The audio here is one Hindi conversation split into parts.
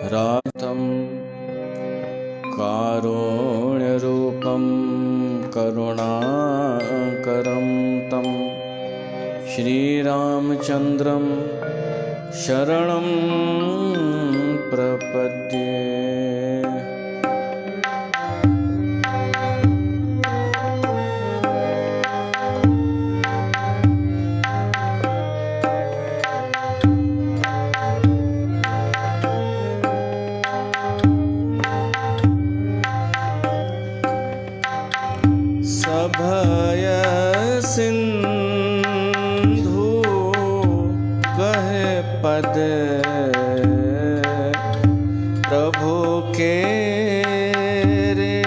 रातं कारुण्यरूपं करुणाकरं तं श्रीरामचन्द्रं शरणं प्रपद्ये। सभय सिंधु गहे पद प्रभु के रे।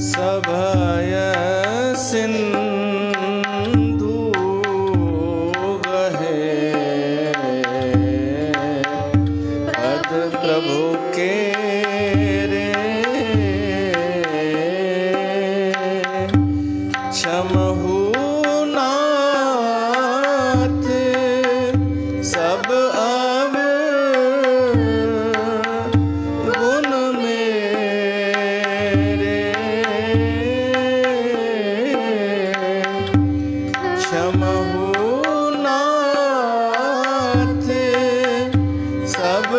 सभय सिंधु गहे पद प्रभु के रे। क्षमहु नाथ सब गुण मेरे। क्षमहु नाथ सब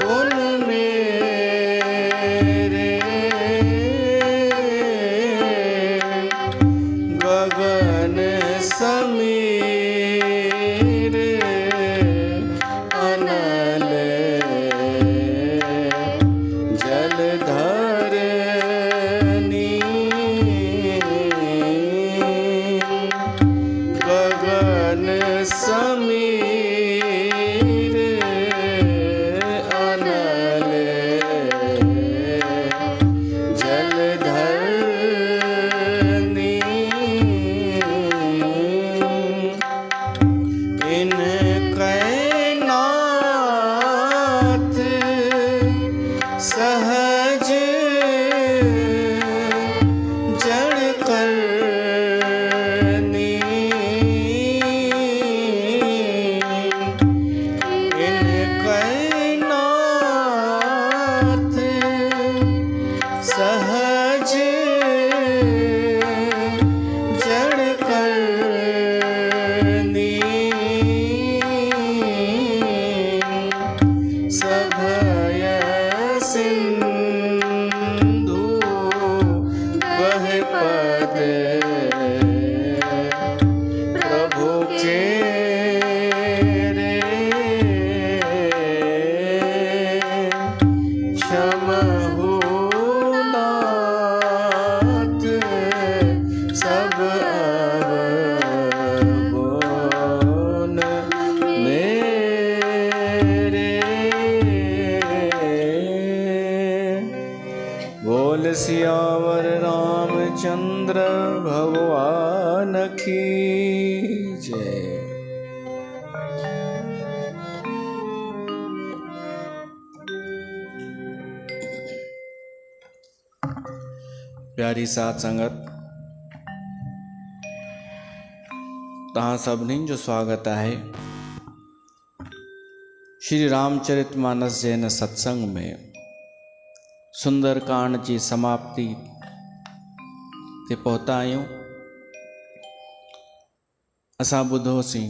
गुण मेरे। गगन समीर अनल जलधर गगन समीर अनल जलधरनी। इनकै नाथ सहज जड़ करनी। इनकै नाथ सहज जड़ करनी। सभय सिंधु गहे पद प्रभु के रे। क्षमहु नाथ सब गुण मेरे। बोल सियावर रामचंद्र भगवान की जय। प्यारी साथ संगत, तहां सभिनी जो स्वागत है श्री रामचरितमानस जैन सत्संग में। सुंदरकांड जी समाप्ति ते पहुता आहियूं। असां ॿुधोसीं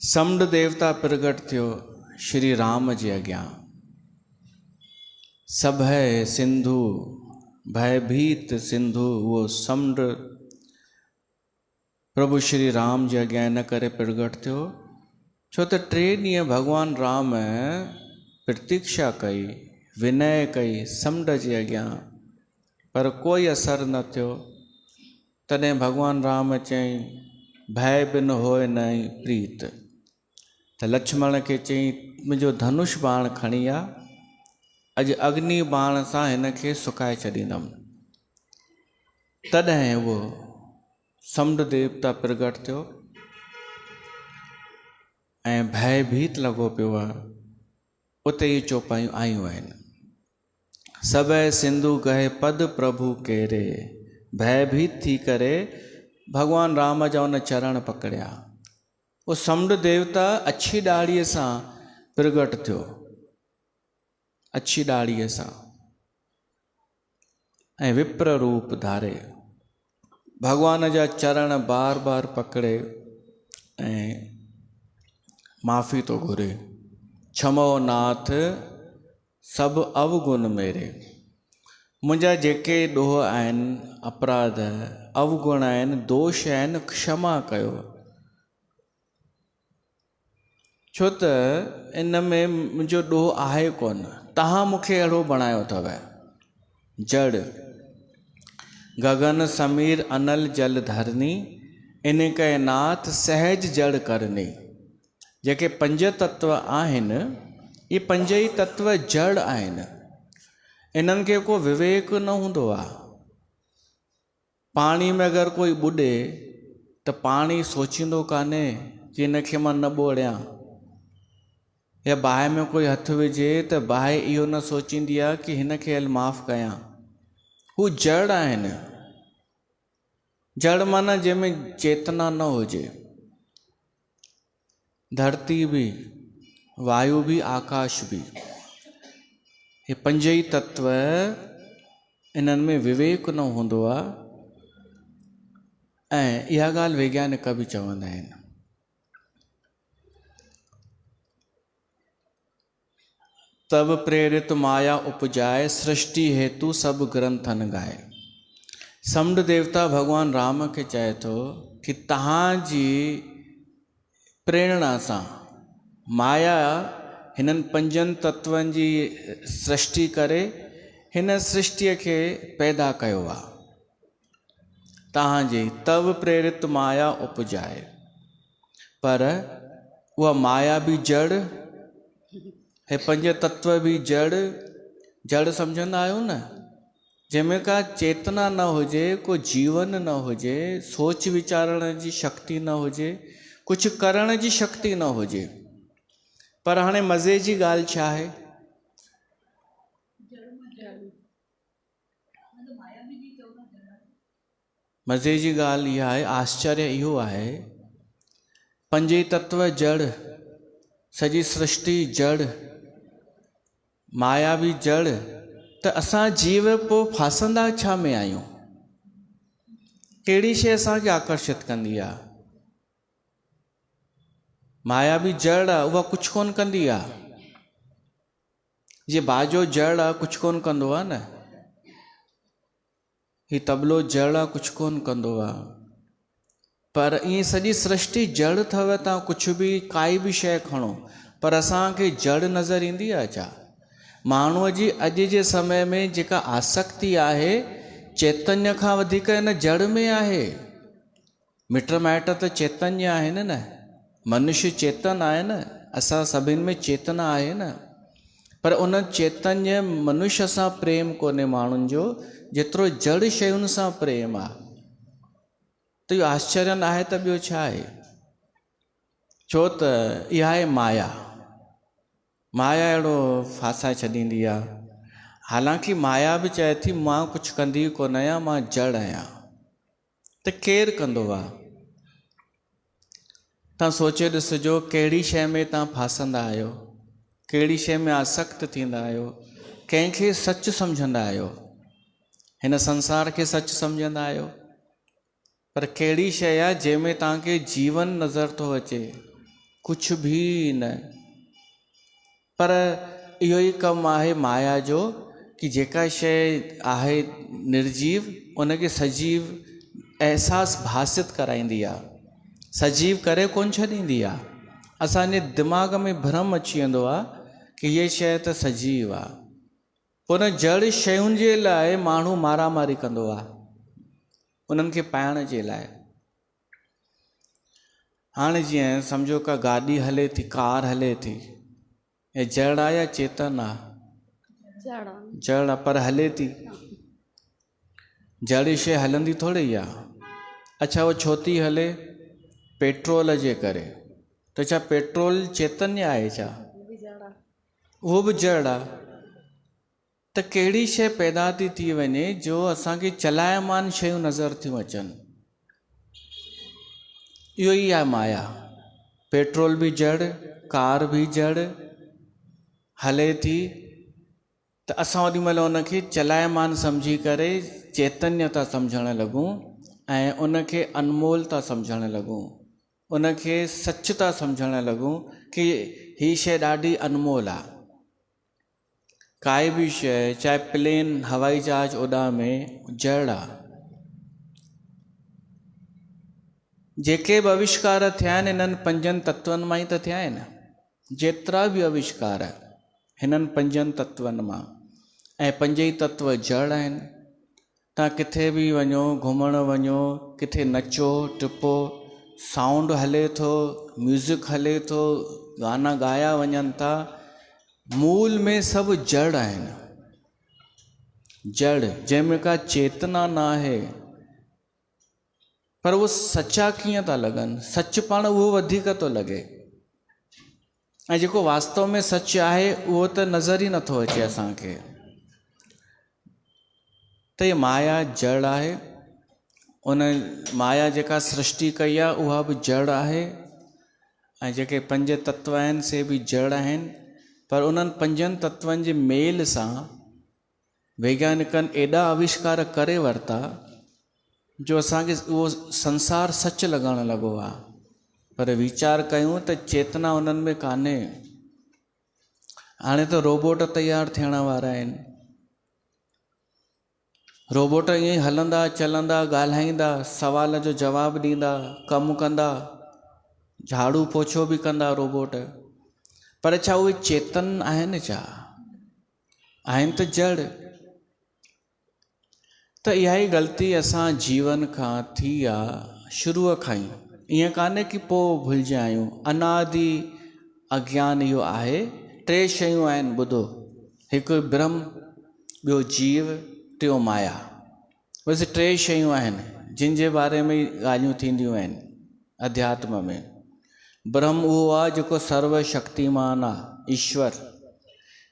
समुंड देवता प्रगट थियो श्री राम जे अॻियां। सभय सिंधु भयभीत सिंधु वो समुंड प्रभु श्री राम जे अॻियां इन करे प्रगट थियो छो त 3 ॾींहं भगवान राम प्रतीक्षा कई, विनय कई समुंड जे अॻियां, पर कोई असर न थियो। तॾहिं भगवान राम चई भय बिन होए नई प्रीत। त लक्ष्मण खे चई मुंहिंजो धनुष बाण खणी आ, अॼु अग्नि बाण सां हिन खे सुकाए छॾींदुमि। तॾहिं उहो समुंड देवता प्रगट थियो ऐं भयभीत लॻो पियो आहे। उते ई चौपायूं आयूं आहिनि। सभु सिंधु कहे पद प्रभु केरे, भयभीत थी करे भॻवान राम जा उन चरण पकड़िया। उहो समुंड देवता अछी ॾाढ़ीअ सां प्रगट थियो, अछी ॾाढ़ीअ सां, ऐं विप्र रूप धारे भॻवान जा चरण बार बार पकड़े ऐं माफ़ी तो घुरे, क्षमो नाथ सभु अवगुण मेरे। मुंहिंजा जेके ॾोह आहिनि, अपराध अवगुण आहिनि, दोष आहिनि, क्षमा कयो। छो त इन में मुंहिंजो ॾोह आहे कोन, तव्हां मूंखे अहिड़ो बणायो अथव। जड़ गगन समीर अनल जल धरनी, इन कै नाथ सहज जड़ करनी। जेके पंज तत्व आहिनि, ये पंज ई तत्व जड़ आहिनि। इन्हनि खे को विवेक न हूंदो आहे। पाणी में अगरि कोई ॿुॾे त पाणी सोचींदो कान्हे कि हिनखे मां न ॿोड़ियां, या बाहि में कोई हथु विझे त बाहि इहो न सोचींदी आहे कि हिनखे हल माफ़ु कयां। हू जड़ आहिनि। जड़ माना जंहिंमें चेतना न हुजे। धरती भी, वायु भी, आकाश भी, ये पंज ई तत्व, इन्हनि में विवेक न हूंदो आहे। ऐं इहा ॻाल्हि वैज्ञानिक बि चवंदा आहिनि। तब प्रेरित माया उपजाए, सृष्टि हेतु सब ग्रंथन गाए। समुंड देवता भगवान राम खे चए थो कि तव्हांजी प्रेरणा सां माया हिननि पंजनि तत्वनि जी सृष्टि करे हिन सृष्टिअ खे पैदा कयो आहे। तव्हांजी तब प्रेरित माया उपजाए, पर उहा माया भी जड़, हे पंज तत्व भी जड़। जड़ सम्झंदा आहियो न, जंहिंमें का चेतना न हुजे, को जीवन न हुजे, सोच वीचारण जी शक्ति न हुजे, कुछ करण जी शक्ति न हुजे। पर हाणे मज़े जी ॻाल्हि छा आहे? मज़े जी ॻाल्हि इहा आहे, आश्चर्य इहो आहे, पंज ई तत्व जड़, सॼी सृष्टि जड़, माया भी जड़, त असां जीव पोइ फासंदा छा में आहियूं? कहिड़ी शइ असांखे आकर्षित कंदी आहे? माया भी जड़ आहे, उहा कुझु कोन कंदी आहे। जीअं बाजो जड़ आहे, कुझु कोन कंदो आहे न। ही तबलो जड़ आहे, कुझु कोन कंदो आहे। पर ईअं सॼी सृष्टि जड़ अथव। तव्हां कुझु बि, काई बि शइ खणो, पर असांखे जड़ नज़र ईंदी आहे छा? माण्हूअ जी अॼु जे समय में जेका आसक्ति आहे, चैतन्य खां वधीक हिन जड़ में आहे। मिट माइट त चैतन्य आहिनि न, मनुष्य चेतन आहे न, असां सभिनि में चेतना आहे न। पर उन चैतन्य मनुष्य सां प्रेम कोन्हे माण्हुनि जो, जेतिरो जड़ शयुनि सां प्रेम आहे। त इहो आश्चर्य न आहे त ॿियो छा आहे? छो त इहा आहे माया। माया अहिड़ो फासाए छॾींदी आहे। हालांकि माया बि चए थी मां कुझु कंदी कोन आहियां, मां जड़ आहियां। त केरु कंदो आहे? तव्हां सोचे ॾिसिजो, कहिड़ी शइ में तव्हां फासंदा आहियो, कहिड़ी शइ में आसक्त थींदा आहियो, कंहिंखे सच सम्झंदा आहियो, हिन संसार खे सच सम्झंदा आहियो। पर कहिड़ी शइ आहे जंहिंमें तव्हांखे जीवन नज़र थो अचे? कुझु बि न। पर इहो ई कमु आहे माया जो, कि जेका शइ आहे निर्जीव, उनखे सजीव अहसास भासित कराईंदी आहे, सजीव करे कोन छॾींदी आहे। असांजे दिमाग़ में भ्रम अची वेंदो आहे कि इहा शइ त सजीव आहे। पोइ उन जड़ शयुनि जे लाइ माण्हू मारामारी कंदो आहे, उन्हनि खे पाइण जे लाइ। हाणे जीअं सम्झो का गाॾी हले थी, कार हले थी, ऐं जड़ आहे या चेतन आहे? जड़ आहे, पर हले थी। जड़ शइ हलंदी थोड़ी आहे। अच्छा वो छो थी हले? पेट्रोल जे करे। तो छा पेट्रोल चैतन्य आहे छा? उहो बि जड़ आहे। त कहिड़ी शइ पैदा थी वञे जो असांखे चलायमान शयूं नज़र थियूं अचनि, इहो ई आहे माया। पेट्रोल भी जड़, कार भी जड़ हले थी, त असां ओॾी महिल उनखे चलायमान सम्झी करे चैतन्य था सम्झण लॻूं ऐं उनखे अनमोल था सम्झण लॻूं, उनखे सच था सम्झण लॻूं कि ही शइ ॾाढी अनमोल आहे। काई भी शइ, चाहे प्लेन हवाई जहाज उॾा में, जड़ आहे। जेके बि आविष्कार थिया आहिनि इन्हनि पंजनि तत्वनि मां ई त थिया आहिनि। जेतिरा बि आविष्कार हिननि पंजनि तत्वनि मां, ऐं पंज ई तत्व जड़ आहिनि। तव्हां किथे बि वञो, घुमण वञो, किथे नचो टिपो, साउंड हले थो, म्यूज़िक हले थो, गाना ॻाया वञनि था, मूल में सभु जड़ आहिनि। जड़ जंहिंमें का चेतना न आहे, पर वो सच्चा कीअं था लॻनि? सच पाण उहो वधीक थो लॻे, ऐं जेको वास्तव में सच आहे उहो त नज़र ई नथो अचे असांखे। त ये माया जड़ आहे। उन माया जेका सृष्टि कई आहे उहा बि जड़ आहे, ऐं जेके पंज तत्व आहिनि से बि जड़ आहिनि। पर उन्हनि पंजनि तत्वनि जे मेल सां वैज्ञानिकनि एॾा आविष्कार करे वरिता जो असांखे उहो संसार सच लॻण लॻो आहे। पर वीचार कयूं त चेतना उन्हनि में कान्हे। हाणे त रोबोट तयारु थियण वारा आहिनि। रोबोट ईअं ई हलंदा चलंदा, ॻाल्हाईंदा, सवाल जो जवाबु ॾींदा, कमु कंदा, झाड़ू पोछो बि कंदा रोबोट। पर छा उहे चेतन आहिनि छा? आहिनि त जड़। त इहा ई ग़लती असां जीवन खां थी आहे, शुरूअ खां ई। ईअं कान्हे कि पोइ भुलिजी आहियूं। अनादि अज्ञान इहो आहे। टे शयूं आहिनि, ॿुधो। हिकु ब्रह्म, ॿियो जीव, टियों माया। बसि टे शयूं आहिनि जिन जे बारे में ॻाल्हियूं थींदियूं आहिनि अध्यात्म में। ब्रह्म उहो आहे जेको सर्वशक्तिमान आहे, ईश्वर।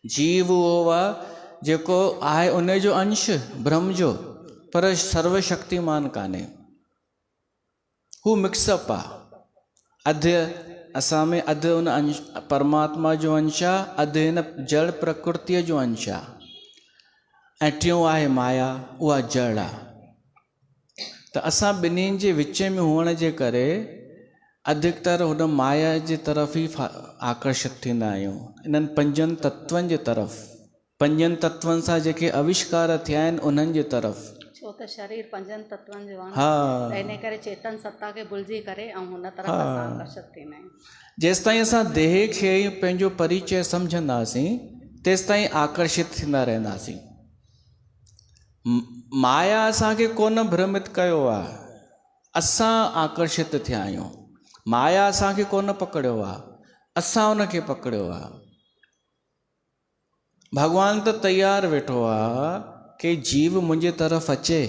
जीव उहो आहे जेको आहे उन जो अंश ब्रह्म जो, पर सर्वशक्तिमान कान्हे। हू मिक्सअप आहे। अधु असां में, अधु उन अंश परमात्मा जो अंश आहे, अधु हिन जड़ प्रकृतिअ जो अंश आहे। ऐं टियों आहे माया, उहा जड़ आहे। त असां ॿिन्हिनि जे विच में हुअण जे करे अधिकतर हुन माया जे तरफ़ ई आकर्षित थींदा आहियूं, इन्हनि पंजनि तत्वनि जे तरफ़। पंजनि तत्वनि सां जेके आविष्कार थिया आहिनि उन्हनि जे तरफ़। छो त शरीर पंजनि तत्वनि जो आहे। हा, इन करे चेतन सत्ता खे भुलिजी करे ऐं हुन तरफ़ असां आकर्षित थींदा आहियूं। जेसि ताईं असां देह खे पंहिंजो परिचय सम्झंदासीं तेसि ताईं आकर्षित थींदा रहंदासीं। माया असांखे कोन भ्रमित कयो आहे, असां आकर्षित थिया आहियूं। माया असांखे कोन पकड़ियो आहे, असां उनखे पकड़ियो आहे। भॻवान त तयारु वेठो आहे कि जीव मुंहिंजे तरफ़ अचे।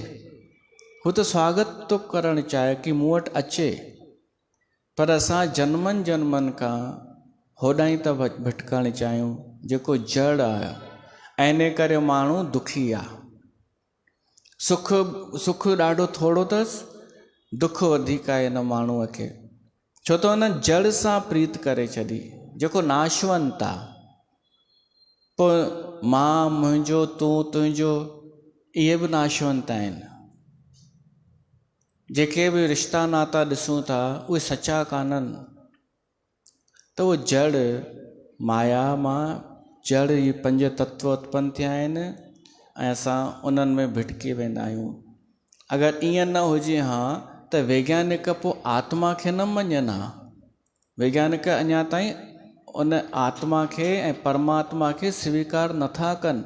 हू त स्वागत थो करणु चाहे कि मूं वटि अचे, पर असां जन्मनि जन्मनि खां होॾां ई था भटकणु चाहियूं जेको जड़ आहे। ऐं इन करे माण्हू दुखी आहे। सुख ॾाढो थोरो अथसि, दुख वधीक आहे हिन माण्हूअ खे। छो त हुन जड़ सां प्रीत करे छॾी, जेको नाशवंत आहे। पोइ मां, मुंहिंजो, तूं, तुंहिंजो, इहे बि नाशवंत आहिनि। जेके बि रिश्ता नाता ॾिसूं था उहे सचा कान्हनि। त उहो जड़, माया मां जड़, इहे पंज तत्व उत्पन्न थिया आहिनि ऐं असां उन्हनि में भिटकी वेंदा आहियूं। अगरि ईअं न हुजे हा त वैज्ञानिक पोइ आत्मा खे न मञनि हा। वैज्ञानिक अञा ताईं उन आत्मा खे ऐं परमात्मा खे स्वीकार नथा कनि,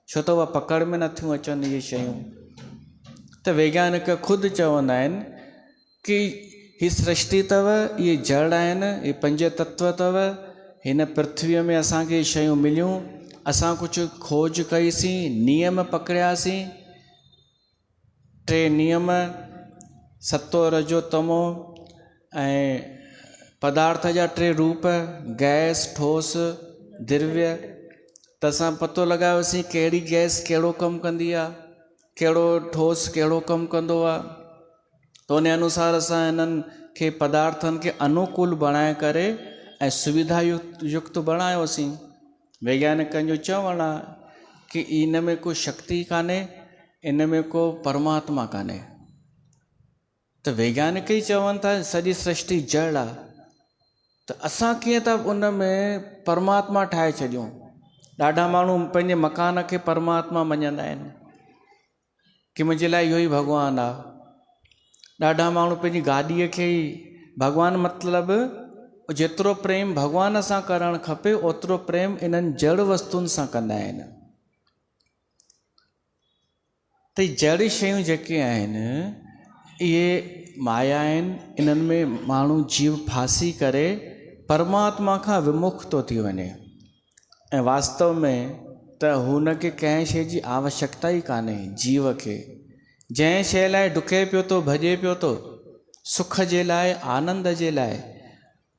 छो त उहा पकड़ में नथियूं अचनि इहे शयूं। त वैज्ञानिक ख़ुदि चवंदा आहिनि कि ही सृष्टि अथव, इहे जड़ आहिनि, इहे पंज तत्व अथव। हिन पृथ्वीअ में असांखे शयूं मिलियूं, असां कुझु खोज कईसीं, नियम पकड़ियासीं, टे नियम सतो रजो तमो ऐं पदार्थ जा टे रूप गैस ठोस द्रव्य। त असां पतो लॻायोसीं कहिड़ी गैस कहिड़ो कमु कंदी आहे, कहिड़ो ठोस कहिड़ो कमु कंदो आहे। त उन अनुसार असां इन्हनि खे पदार्थनि खे अनुकूल बणाए करे ऐं सुविधा युक्त बणायोसीं। वैज्ञानिकनि जो चवणु आहे कि इन में को शक्ति कान्हे, इन में को परमात्मा कान्हे। त वैज्ञानिक ई चवनि था सॼी सृष्टि जड़ आहे, त असां कीअं था उन में परमात्मा ठाहे छॾियूं। ॾाढा माण्हू पंहिंजे मकान खे परमात्मा मञंदा आहिनि कि मुंहिंजे लाइ इहो ई भॻवानु आहे। ॾाढा माण्हू पंहिंजी गाॾीअ खे ई भॻवानु, मतिलबु जेतिरो प्रेम भॻवान सां करणु खपे ओतिरो प्रेम इन्हनि जड़ वस्तुनि सां कंदा आहिनि। त जड़ शयूं जेके आहिनि इहे माया आहिनि, इन्हनि में माण्हू जीव फासी करे परमात्मा खां विमुख थो थी वञे। ऐं वास्तव में त हुनखे कंहिं शइ जी आवश्यकता ई कान्हे जीव खे। जंहिं शइ लाइ डुके पियो थो, भॼे पियो थो, सुख जे लाइ, आनंद जे लाइ,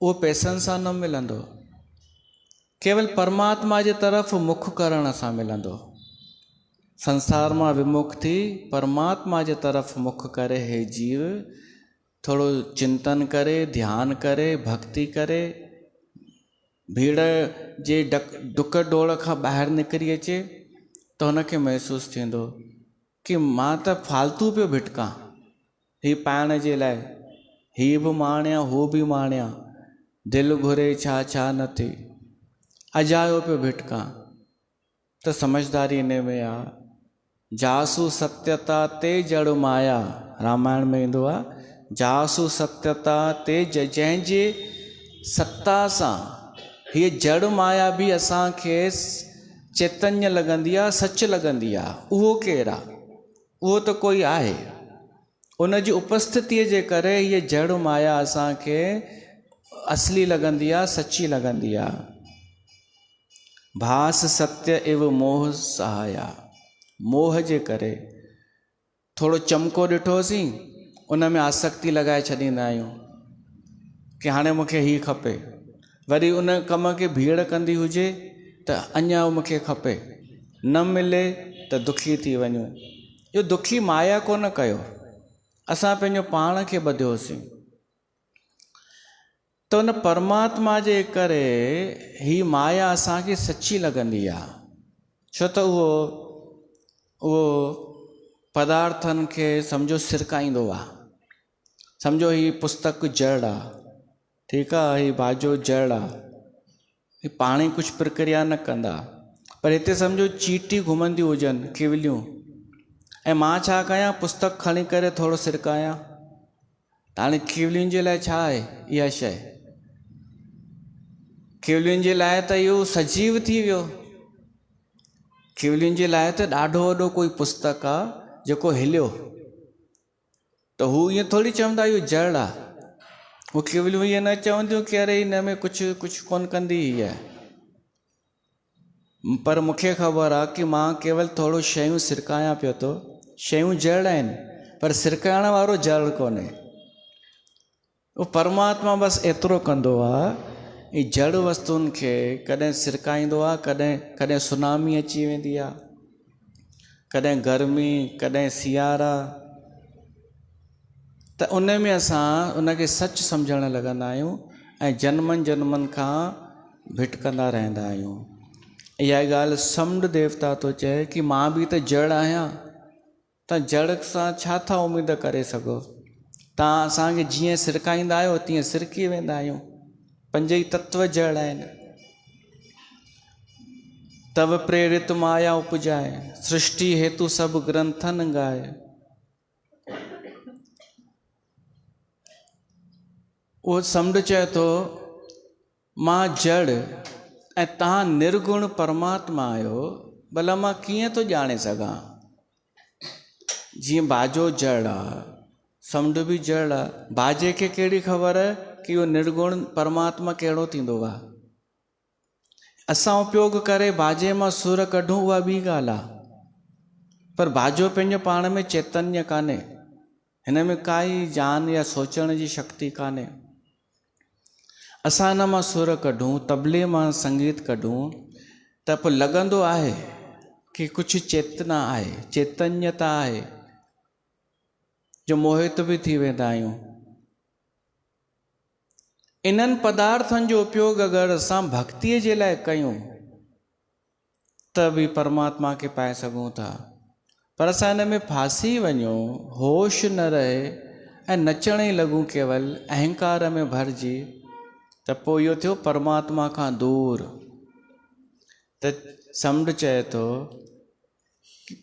उहो पैसनि सां न मिलंदो, केवल परमात्मा जे तरफ़ मुख करण सां मिलंदो। संसार मां विमुख थी परमात्मा जे तरफ़ मुख करे हे जीव थोरो चिंतन करे, ध्यान करे, भक्ति करे, भीड़ जे डुक डोड़ खां ॿाहिरि निकिरी अचे त हुनखे महसूसु थींदो कि मां त फालतू पियो भिटकां, हीउ पाइण जे लाइ, हीउ बि माणिया, हू बि माणिया, दिलि घुरे छा छा न थी, अजायो पियो भिटकां। त समझदारी इन में आहे, जासु सत्यता ते जड़ माया, रामायण में ईंदो आहे, जासु सत्यता ते जंहिंजे सत्ता सां हीअ जड़ माया बि असांखे चैतन्य लॻंदी आहे, सच लॻंदी आहे। उहो केरु आहे? उहो त कोई आहे। उन जी उपस्थितीअ जे करे हीअ जड़ माया असांखे असली लॻंदी आहे, सची लॻंदी आहे। भास सत्य एव मोह सहाया। मोह जे करे थोरो चमको ॾिठोसीं, उन में आसक्ति लॻाए छॾींदा आहियूं कि हाणे मूंखे हीउ खपे। वरी उन कम खे भीड़ कंदी हुजे त अञा मूंखे खपे, न मिले त दुखी थी वञूं। इहो दुखी माया कोन कयो, असां पंहिंजो पाण खे ॿधियोसीं। त उन परमात्मा जे करे ही माया असांखे सची लॻंदी आहे, छो त उहो पदार्थनि खे सम्झो सिरकाईंदो आहे। सम्झो ही पुस्तक जड़ आहे, ठीकु आहे, ही बाजो जड़ आहे, ही पाण ई कुझु प्रक्रिया न कंदा, पर हिते सम्झो चीटी घुमंदियूं हुजनि, किवलियूं, ऐं मां छा कयां, पुस्तक खणी करे थोरो सिरकायां, त हाणे किवलियुनि जे लाइ छा आहे इहा शइ? किवलियुनि जे लाइ त इहो सजीव थी वियो। किवलियुनि जे लाइ त ॾाढो वॾो कोई पुस्तक आहे जेको हिलियो, त हू ईअं थोरी चवंदा इहो जड़ आहे। हू किवलियूं ईअं न चवंदियूं कि अरे हिन में कुझु कोन कंदी हीअ। पर मूंखे ख़बर आहे कि मां केवल थोरो शयूं सिरकायां पियो थो, शयूं जड़ आहिनि, पर सिरकाइण वारो जड़ कोन्हे। उहो परमात्मा बसि एतिरो कंदो आहे, ही जड़ वस्तुनि खे कॾहिं सिरकाईंदो आहे, कॾहिं सुनामी अची वेंदी आहे, कॾहिं गर्मी, कॾहिं सियारा, त उन में असां उनखे सच सम्झणु लॻंदा आहियूं ऐं जन्मनि जन्मनि खां भिटकंदा रहंदा आहियूं। इहा ॻाल्हि समुंड देवता थो चए कि मां बि त जड़ आहियां। त जड़ सां छा था उमेद करे सघो? तव्हां असांखे जीअं सिरकाईंदा आहियो तीअं सिरकी वेंदा आहियूं। पंज ई तत्व जड़ आहिनि। तव प्रेरित माया उपजाए, सृष्टि हेतु सभु ग्रंथन गाए। उहो समुंड चए थो मां जड़ ऐं तव्हां निर्गुण परमात्मा आहियो, भला मां कीअं थो ॼाणे सघां? जीअं बाजो जड़ आहे, समुंड बि जड़ आहे। बाजे खे कहिड़ी ख़बर कि उहो निर्गुण परमात्मा कहिड़ो थींदो आहे? असां उपयोग करे बाजे मां सुर कढूं, उहा ॿी ॻाल्हि आहे, पर बाजो पंहिंजो पाण में चैतन्य कान्हे, हिन में काई जान या सोचण जी शक्ति कान्हे। असां हिन मां सुर कढूं, तबले मां संगीत कढूं, त पोइ लॻंदो आहे कि कुझु चेतना आहे, चैतन्यता आहे, जो मोहित बि थी वेंदा आहियूं। इन्हनि पदार्थनि जो उपयोग अगरि असां भक्तीअ जे लाइ कयूं त बि परमात्मा खे पाए सघूं था। पर असां हिन में फासी वञूं, होश न रहे ऐं नचण ई लॻूं केवल अहंकार में भरिजी, त पोइ इहो थियो परमात्मा खां दूर। त समुंड चए थो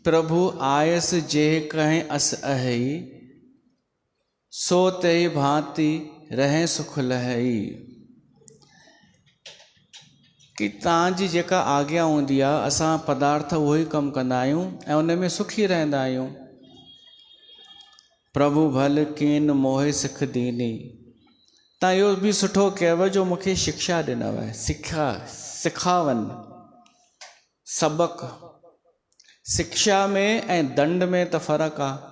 प्रभु आयस जे कहें अस अहई, सो ते भांति रहें सुख लहई। कि तव्हांजी जेका आज्ञा हूंदी आहे असां पदार्थ उहो ई कमु कंदा आहियूं ऐं उन में सुखी रहंदा आहियूं। प्रभु भल कीन मोहे सिख दीनी। तव्हां इहो बि सुठो कयव जो मूंखे शिक्षा ॾिनव, सिखावन, सबक। शिक्षा में ऐं दंड में त फ़र्क़ु आहे।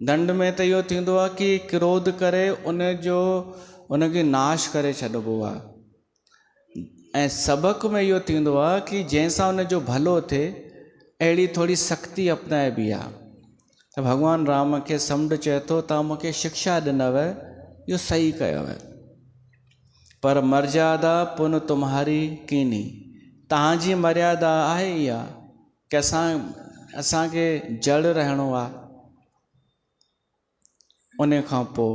दंड में त इहो थींदो आहे कि क्रोध करे उनखे नाश करे छॾिबो आहे, ऐं सबक में इहो थींदो आहे कि जंहिंसां उनजो भलो थिए अहिड़ी थोरी सख़्ती अपनाइबी आहे। त भॻवानु राम खे समुंड चए थो तव्हां मूंखे शिक्षा ॾिनव, इहो सही कयव, पर मर्यादा पुन तुम्हारी कीनी। तव्हांजी मर्यादा आहे इहा कि असांखे जड़ रहणो आहे। उन खां पोइ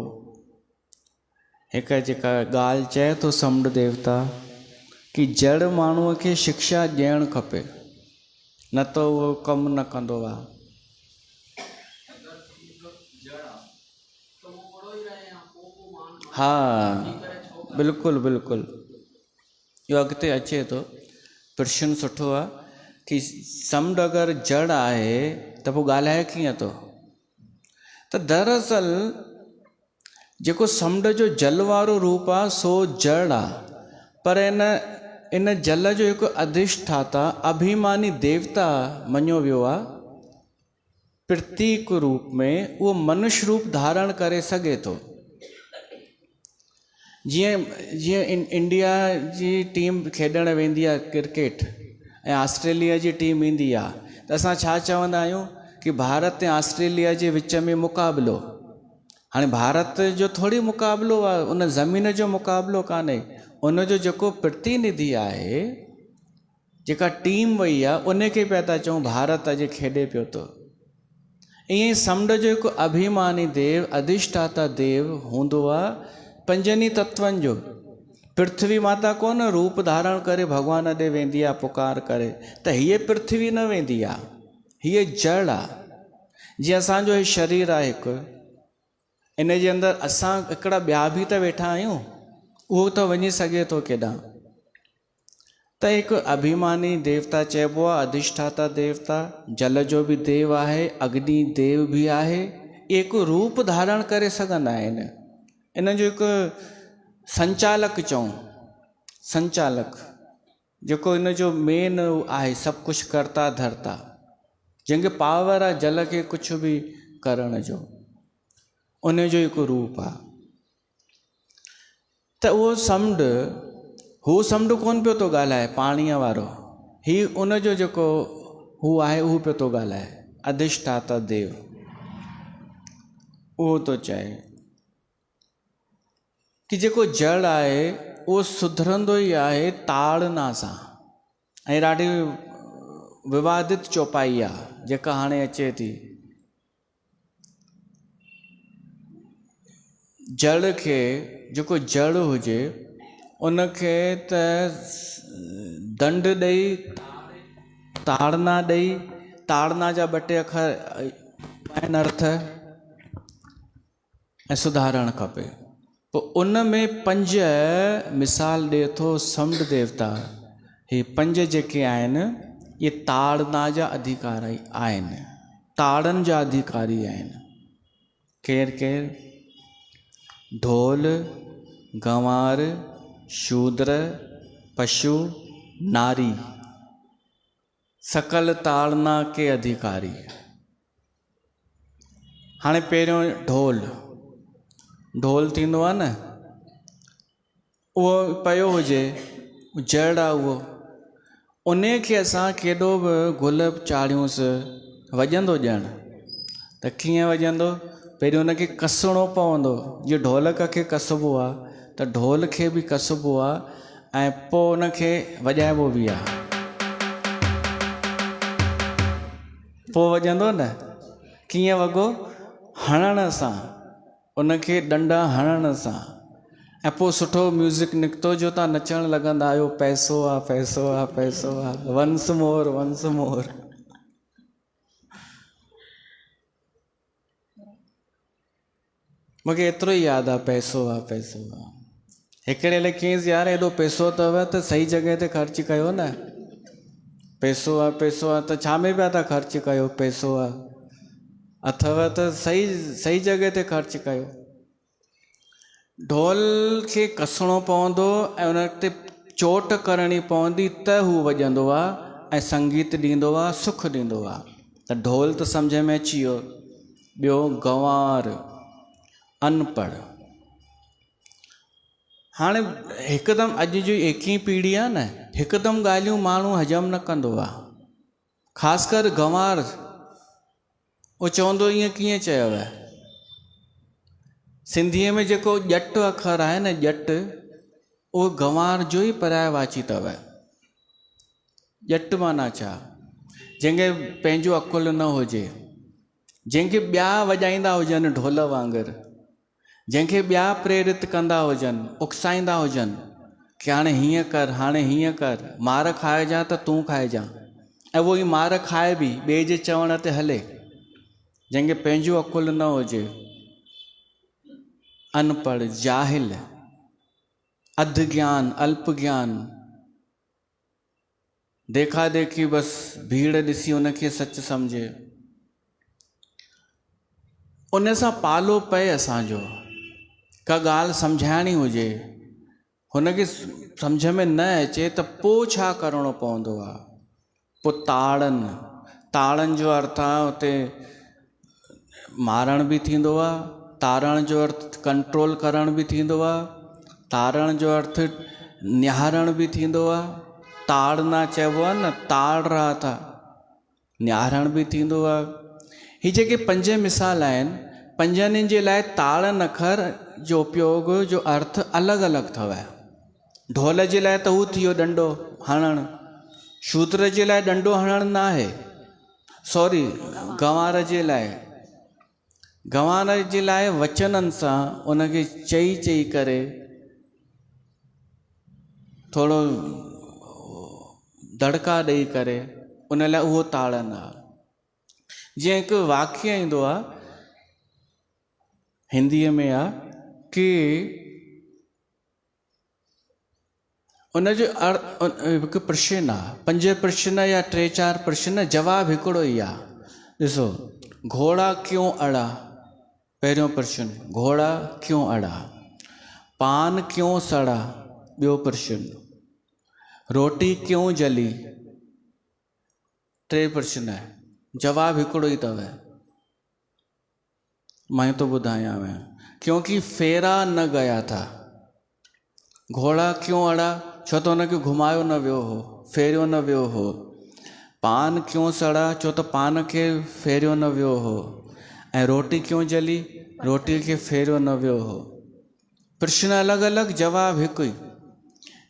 हिकु जेका ॻाल्हि चए थो समुंड देवता कि जड़ माण्हूअ खे शिक्षा ॾियणु खपे, न त उहो कमु न कंदो आहे। हा, बिल्कुलु बिल्कुलु, इहो अॻिते अचे थो। प्रश्न सुठो आहे कि समुंड अगरि जड़ आहे त पोइ ॻाल्हाए कीअं थो। त दरअसल जेको समुंड जो जल वारो रूप आहे सो जड़ आहे, पर इन जल जो हिकु अधिष्ठाता अभिमानी देवता मञियो वियो आहे। प्रतीक रूप में उहो मनुष्य रूप धारण करे सघे थो। जीअं इंडिया जी टीम खेॾणु वेंदी आहे क्रिकेट ऐं ऑस्ट्रेलिया जी टीम ईंदी आहे, त असां छा चवंदा आहियूं कि भारत ऐं ऑस्ट्रेलिया जे विच में मुक़ाबिलो। हाणे भारत जो थोरी मुक़ाबिलो आहे, उन ज़मीन जो मुक़ाबिलो कान्हे, उनजो जेको प्रतिनिधि आहे, जेका टीम वई आहे, उनखे पिया था चऊं भारत अॼु खेॾे पियो थो। ईअं समुंड जो हिकु अभिमानी देव, अधिष्ठाता देव हूंदो आहे पंजनी तत्वनि जो। पृथ्वी माता कोन रूप धारण करे भॻवान ॾे वेंदी आहे पुकार करे, त हीअ पृथ्वी न वेंदी आहे, हीअ जड़ आहे। जीअं असांजो हीउ शरीर आहे हिकु, इन जे अंदरि असां हिकिड़ा ॿिया बि त वेठा आहियूं, उहो त वञी सघे थो केॾांहुं। त हिकु अभिमानी देवता चइबो आहे, अधिष्ठाता देवता, जल जो बि देव आहे, अग्नि देव बि आहे। हिकु रूप धारण करे सघंदा आहिनि। इन जो हिकु संचालक चऊं, संचालक जेको इन जो मेन आहे, सभु कुझु करता धरता, जंहिंखे पावर आहे जल खे कुझु बि करण जो, उन जो हिकु रूप आहे। त उहो समुंड, हू समुंड कोन पियो थो ॻाल्हाए पाणीअ वारो, ही उनजो जेको हू आहे उहो पियो थो ॻाल्हाए, अधिष्ठाता देव। उहो थो चए कि जेको जड़ आहे उहो सुधरंदो ई आहे ताड़ना सां। ऐं ॾाढी विवादित चौपाई आहे जेका हाणे अचे थी। जड़ खे, जेको जड़ हुजे उनखे त दंड ॾेई, ताड़ना ॾेई, ताड़ना जा ॿ टे अखर आहिनि अर्थ, ऐं सुधारणु खपे। पोइ उन में 5 मिसाल ॾिए थो समुंड देवता। हे 5 जेके आहिनि इहे ताड़ना जा अधिकारी आहिनि, ताड़नि जा अधिकारी आहिनि। केरु केरु? ढोल, गंवार, शूद्र, पशु, नारी, सकल ताड़ना के अधिकारी। हाणे पहिरियों ढोल थींदो आहे न, उहो पियो हुजे, जड़ आहे उहो, उन खे असां केॾो बि गुल चाढ़ियूंसि, वॼंदो ॼण त कीअं वॼंदो? पहिरियों उनखे कसणो पवंदो। जीअं ढोलक खे कसबो आहे त ढोल खे बि कसबो आहे ऐं पोइ उनखे वॼाइबो बि आहे। पोइ वॼंदो न, कीअं वॻो? हणण सां, उनखे ॾंडा हणण सां, ऐं पोइ सुठो म्यूज़िक निकितो जो तव्हां नचणु लॻंदा आहियो, पैसो आहे पैसो आहे पैसो आहे, वंस मोर वंस मोर। मूंखे एतिरो ई यादि आहे, पैसो आहे पैसो आहे। हिकिड़े लाइ कीअं यार एॾो पैसो अथव त सही जॻह ते ख़र्चु कयो न। पैसो आहे त छा में पिया था ख़र्चु कयो? पैसो आहे अथव त सही जॻह ते ख़र्चु कयो। ढोल खे कसणो पवंदो ऐं उन ते चोट करणी पवंदी त हू वॼंदो आहे ऐं संगीत ॾींदो आहे, सुख ॾींदो आहे। त ढोल त सम्झ में अची वियो। ॿियो गंवार, अनपढ़। हाणे हिकदमि अॼु जी 21वीं पीढ़ी आहे न, हिकदमि ॻाल्हियूं माण्हू हज़म न कंदो आहे। ख़ासि कर गंवार, उहो चवंदो ईअं कीअं चयव? सिंधीअ में जेको ॼट अखर आहे न, ॼट, उहो गंवार जो ई पर्यायवाची अथव। ॼट माना छा? जंहिंखे पंहिंजो अकुलु न हुजे, जंहिंखे ॿिया वॼाईंदा हुजनि ढोल वांगुरु, जंहिंखे ॿिया प्रेरित कंदा हुजनि, उकसाईंदा हुजनि कि हाणे हीअं कर, हाणे हीअं कर, मार खाइजां त तूं खाइजां, ऐं उहो ई मार खाए बि ॿिए जे चवण ते हले। जंहिंखे पंहिंजो अकुलु न हुजे, अनपढ़, जाहिल, अध ज्ञान, अल्प ज्ञान, देखा देखी, बसि भीड़ ॾिसी उनखे सच सम्झे, उन सां पालो पए असांजो। का ॻाल्हि सम्झाइणी हुजे, हुनखे सम्झ में न अचे त पोइ छा करिणो पवंदो आहे? पोइ ताड़नि जो अर्थ आहे उते मारण बि थींदो आहे, तारण जो अर्थ कंट्रोल करण बि थींदो आहे, तारण जो अर्थ निहारण बि थींदो आहे। ताड़ना चइबो आहे न, ताड़ रहा था, निहारण बि थींदो आहे। ही जेके 5 मिसाल आहिनि, 5 जे लाइ ताड़न अखर जो उपयोग जो अर्थ अलॻि अलॻि अथव। ढोल जे लाइ त हू थी वियो ॾंडो हणणु, शूद्र जे लाइ ॾंडो हणणु न आहे, सॉरी, गंवार जे लाइ वचननि सां उनखे चई करे थोरो दड़का ॾेई करे उन लाइ उहो ताड़न आहे। जीअं हिकु वाक्य ईंदो आहे, हिंदीअ में आहे कि उनजो हिकु प्रश्न आहे, 5 प्रश्न या 3-4 प्रश्न, जवाबु हिकिड़ो ई आहे। ॾिसो, घोड़ा क्यों अड़ा? पहिरियों प्रश्न, घोड़ा क्यों अड़ा? पान क्यों सड़ा? ॿियो प्रश्न, रोटी क्यों जली? 3 प्रश्न आहे, जवाबु हिकिड़ो ई अथव। मैं तो ॿुधायांव, क्योंकि फेरा न गया था। घोड़ा क्यों अड़ा? छो त हुनखे घुमायो न वियो हो, फेरियो न वियो हो। पान क्यों सड़ा? छो त पान खे फेरियो न वियो हो। ऐं रोटी क्यों जली? रोटी खे फेरियो न वियो हो। प्रश्न अलॻि अलॻि, जवाबु हिकु ई।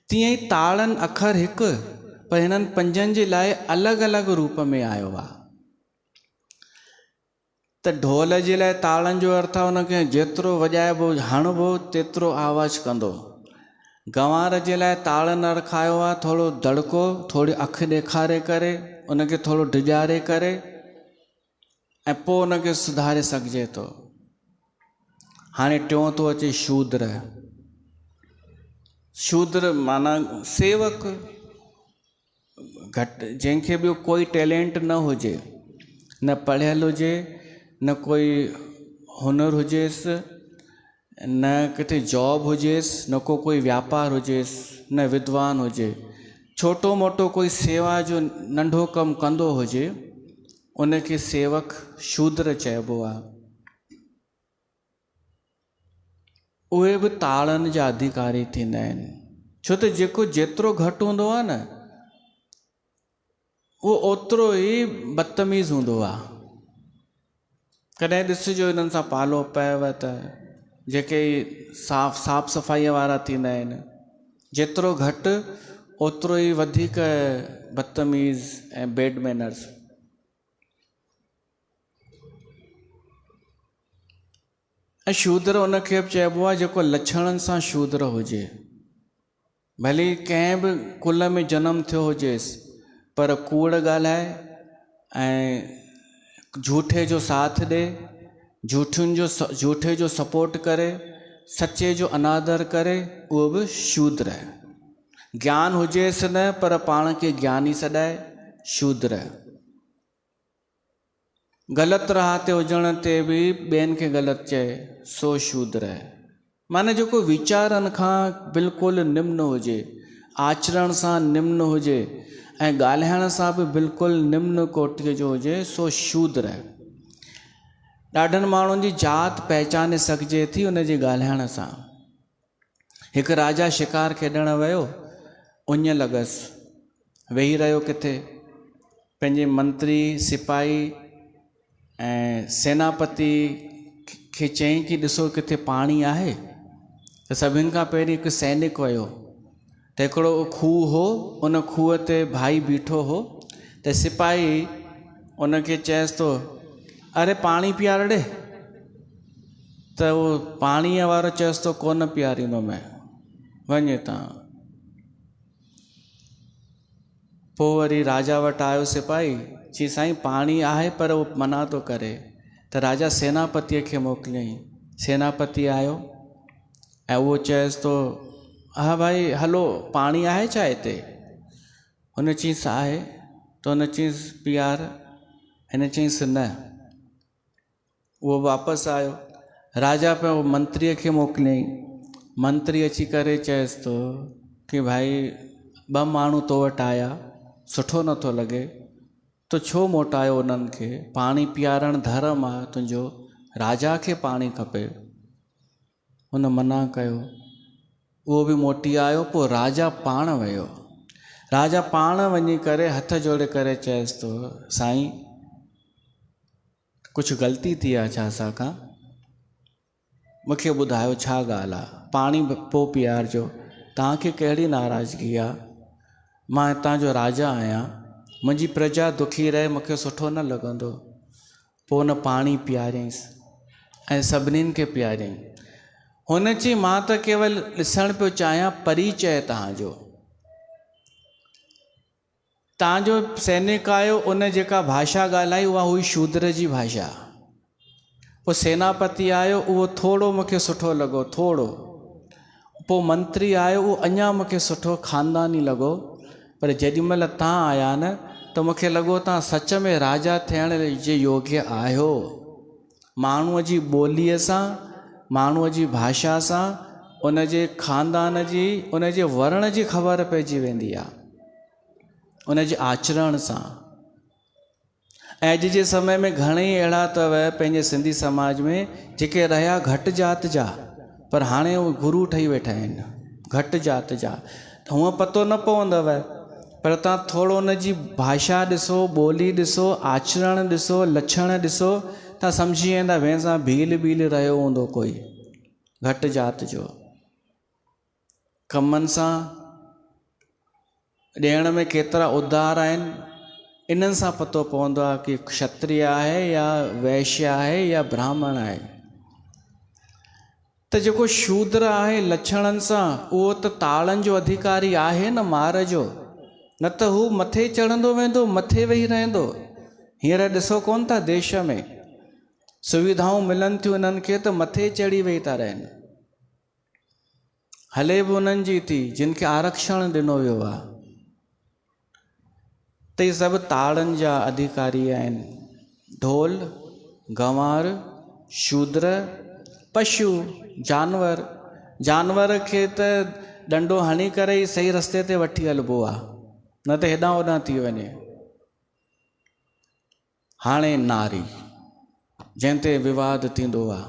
तीअं ई ताड़न अखर हिकु, पर हिननि 5 जे लाइ अलॻि अलॻि रूप में आयो आहे। त ढोल जे लाइ ताड़न जो अर्थ आहे हुनखे जेतिरो वॼाइबो, हणबो, तेतिरो आवाज़ु कंदो। गंवार जे लाइ ताड़न अर्थ आयो आहे थोरो दड़को, थोरी अखि ॾेखारे करे, उनखे थोरो डिॼारे करे, ऐं पोइ उनखे सुधारे सघिजे थो। हाणे टियों थो अचे शूद्र। शूद्र माना सेवक, घटि, जंहिंखे ॿियो कोई टैलेंट न हुजे, न पढ़ियल हुजे, न कोई हुनर हुजेसि, न किथे जॉब हुजेसि, न को कोई व्यापार हुजेसि, न विद्वान हुजे, छोटो मोटो कोई सेवा जो नंढो कमु कंदो हुजे, उनखे सेवक शूद्र चइबो आहे। उहे बि ताड़नि जा अधिकारी थींदा आहिनि। छो त जेको जेतिरो घटि हूंदो आहे न, उहो ओतिरो ई बदतमीज़ हूंदो आहे। कॾहिं ॾिसिजो हिननि सां पालो पएव त जेके साफ़ सफ़ाईअ वारा थींदा आहिनि, जेतिरो घटि ओतिरो ई वधीक बदतमीज़ ऐं बैड मैनर्स। ऐं शूद्र उनखे बि चइबो आहे जेको लछणनि सां शूद्र हुजे। भली कंहिं बि कुल में जनम थियो हुजेसि, पर कूड़ ॻाल्हाए ऐं झूठे जो साथ ॾे, झूठे जो सपोर्ट करे, सचे जो अनादर करे, उहो बि शूद्र आहे। ज्ञान हुजेसि न पर पाण खे ज्ञानी सॾाए, शूद्र आहे। ग़लति राह ते हुजण ते बि ॿियनि खे ग़लति चए, सो शूद्र आहे। माने जेको वीचारनि खां बिल्कुलु निम्न हुजे, आचरण सां निम्न हुजे ऐं ॻाल्हाइण सां बि बिल्कुलु निम्न कोटीअ जो हुजे, सो शूद्र आहे। ॾाढनि माण्हुनि जी जात पहचाने सघिजे थी उन जे ॻाल्हाइण सां। हिकु राजा शिकार खेॾणु वियो, उञ लॻसि, वेही रहियो किथे, पंहिंजे मंत्री सिपाही ऐं सेनापति खे चयईं कि ॾिसो किथे पाणी आहे। त सभिनि खां पहिरीं हिकु सैनिक वियो, त हिकिड़ो खूह हो, उन खूह ते भाई बीठो हो। त सिपाही उनखे चएसि थो, अरे पाणी पीआर ॾे। त उहो पाणीअ वारो चएसि थो, कोन पीआरींदो मैं, वञ हितां। पोइ वरी राजा वटि आयो सिपाही, चई साईं पाणी आहे पर उहो मना थो करे। त राजा सेनापतिअ खे मोकिलियईं। सेनापति आयो ऐं उहो चएसि थो, हा भाई हलो पाणी आहे छा हिते? हुन चयईंसि आहे। त हुन चयईंसि पीआर। हिन चयईंसि न। उहो वापसि आयो। राजा पियो मंत्रीअ खे मोकिलियईं। मंत्री अची करे चएसि थो कि भाई 2 माण्हू तो वटि आया, सुठो नथो लॻे, तो छो मोटायो उन्हनि खे? पाणी पीआरणु धर्म आहे तुंहिंजो, राजा खे पाणी खपे। हुन मना कयो। उहो बि मोटी आयो। पोइ राजा पाण वियो। राजा पाण वञी करे हथ जोड़े करे चएसि थो, साईं कुझु ग़लती थी आहे छा असांखां? मूंखे ॿुधायो छा ॻाल्हि आहे? पाणी पोइ पीआरिजो। तव्हांखे कहिड़ी नाराज़गी आहे? मां हितां जो राजा आहियां, मुंहिंजी प्रजा दुखी रहे मूंखे सुठो न लॻंदो। पोइ हुन पाणी पीआरियईंसि ऐं सभिनीनि खे पीआरियईं। हुन चई मां त केवल ॾिसणु पियो चाहियां परिचय तव्हांजो। तव्हांजो सैनिक आयो, उन जेका भाषा ॻाल्हाई उहा हुई शूद्र जी भाषा। पोइ सेनापति आयो, उहो थोरो मूंखे सुठो लॻो, थोरो। पोइ मंत्री आयो, उहो अञा मूंखे सुठो ख़ानदानी लॻो। पर जेॾी महिल तव्हां आया न, त मूंखे लॻो तव्हां सच में राजा थियण जे योग्य आहियो। माण्हूअ जी ॿोलीअ सां, माण्हूअ जी भाषा सां, उन जे ख़ानदान जी, उन जे वर्ण जी ख़बर पइजी वेंदी आहे, उन जे आचरण सां। ऐं अॼु जे समय में घणेई अहिड़ा अथव पंहिंजे सिंधी समाज में जेके रहिया घटि जात जा, पर हाणे उहे गुरू ठही वेठा आहिनि घटि जात जा। त हूअं पतो न पवंदव, पर तव्हां थोरो उन जी भाषा ॾिसो, ॿोली ॾिसो, आचरण ॾिसो, लक्षण ॾिसो, तव्हां सम्झी वेंदा भई सां भील भील रहियो हूंदो कोई घटि जात जो। कमनि सां, ॾियण में केतिरा उदार आहिनि, इन्हनि सां पतो पवंदो आहे कि क्षत्रिय आहे या वैश्य आहे या ब्राह्मण आहे। त जेको शूद्र आहे लक्षणनि सां, उहो त ताड़नि जो अधिकारी आहे न, मार जो। न त हू मथे चढ़ंदो वेंदो, मथे वेही रहंदो। हींअर ॾिसो कोन था देश में सुविधाऊं मिलनि थियूं इन्हनि खे, त मथे चढ़ी वेही था रहनि। हले बि उन्हनि जी थी जिन खे आरक्षण ॾिनो वियो आहे। त इहे सभु ताड़नि जा अधिकारी आहिनि। ढोल, गंवार, शूद्र, पशु, जानवर। जानवर खे त डंडो हणी करे ई सही रस्ते ते वठी हलिबो आहे, न त हेॾां होॾां थी वञे। हाणे नारी, जंहिं ते विवाद थींदो आहे,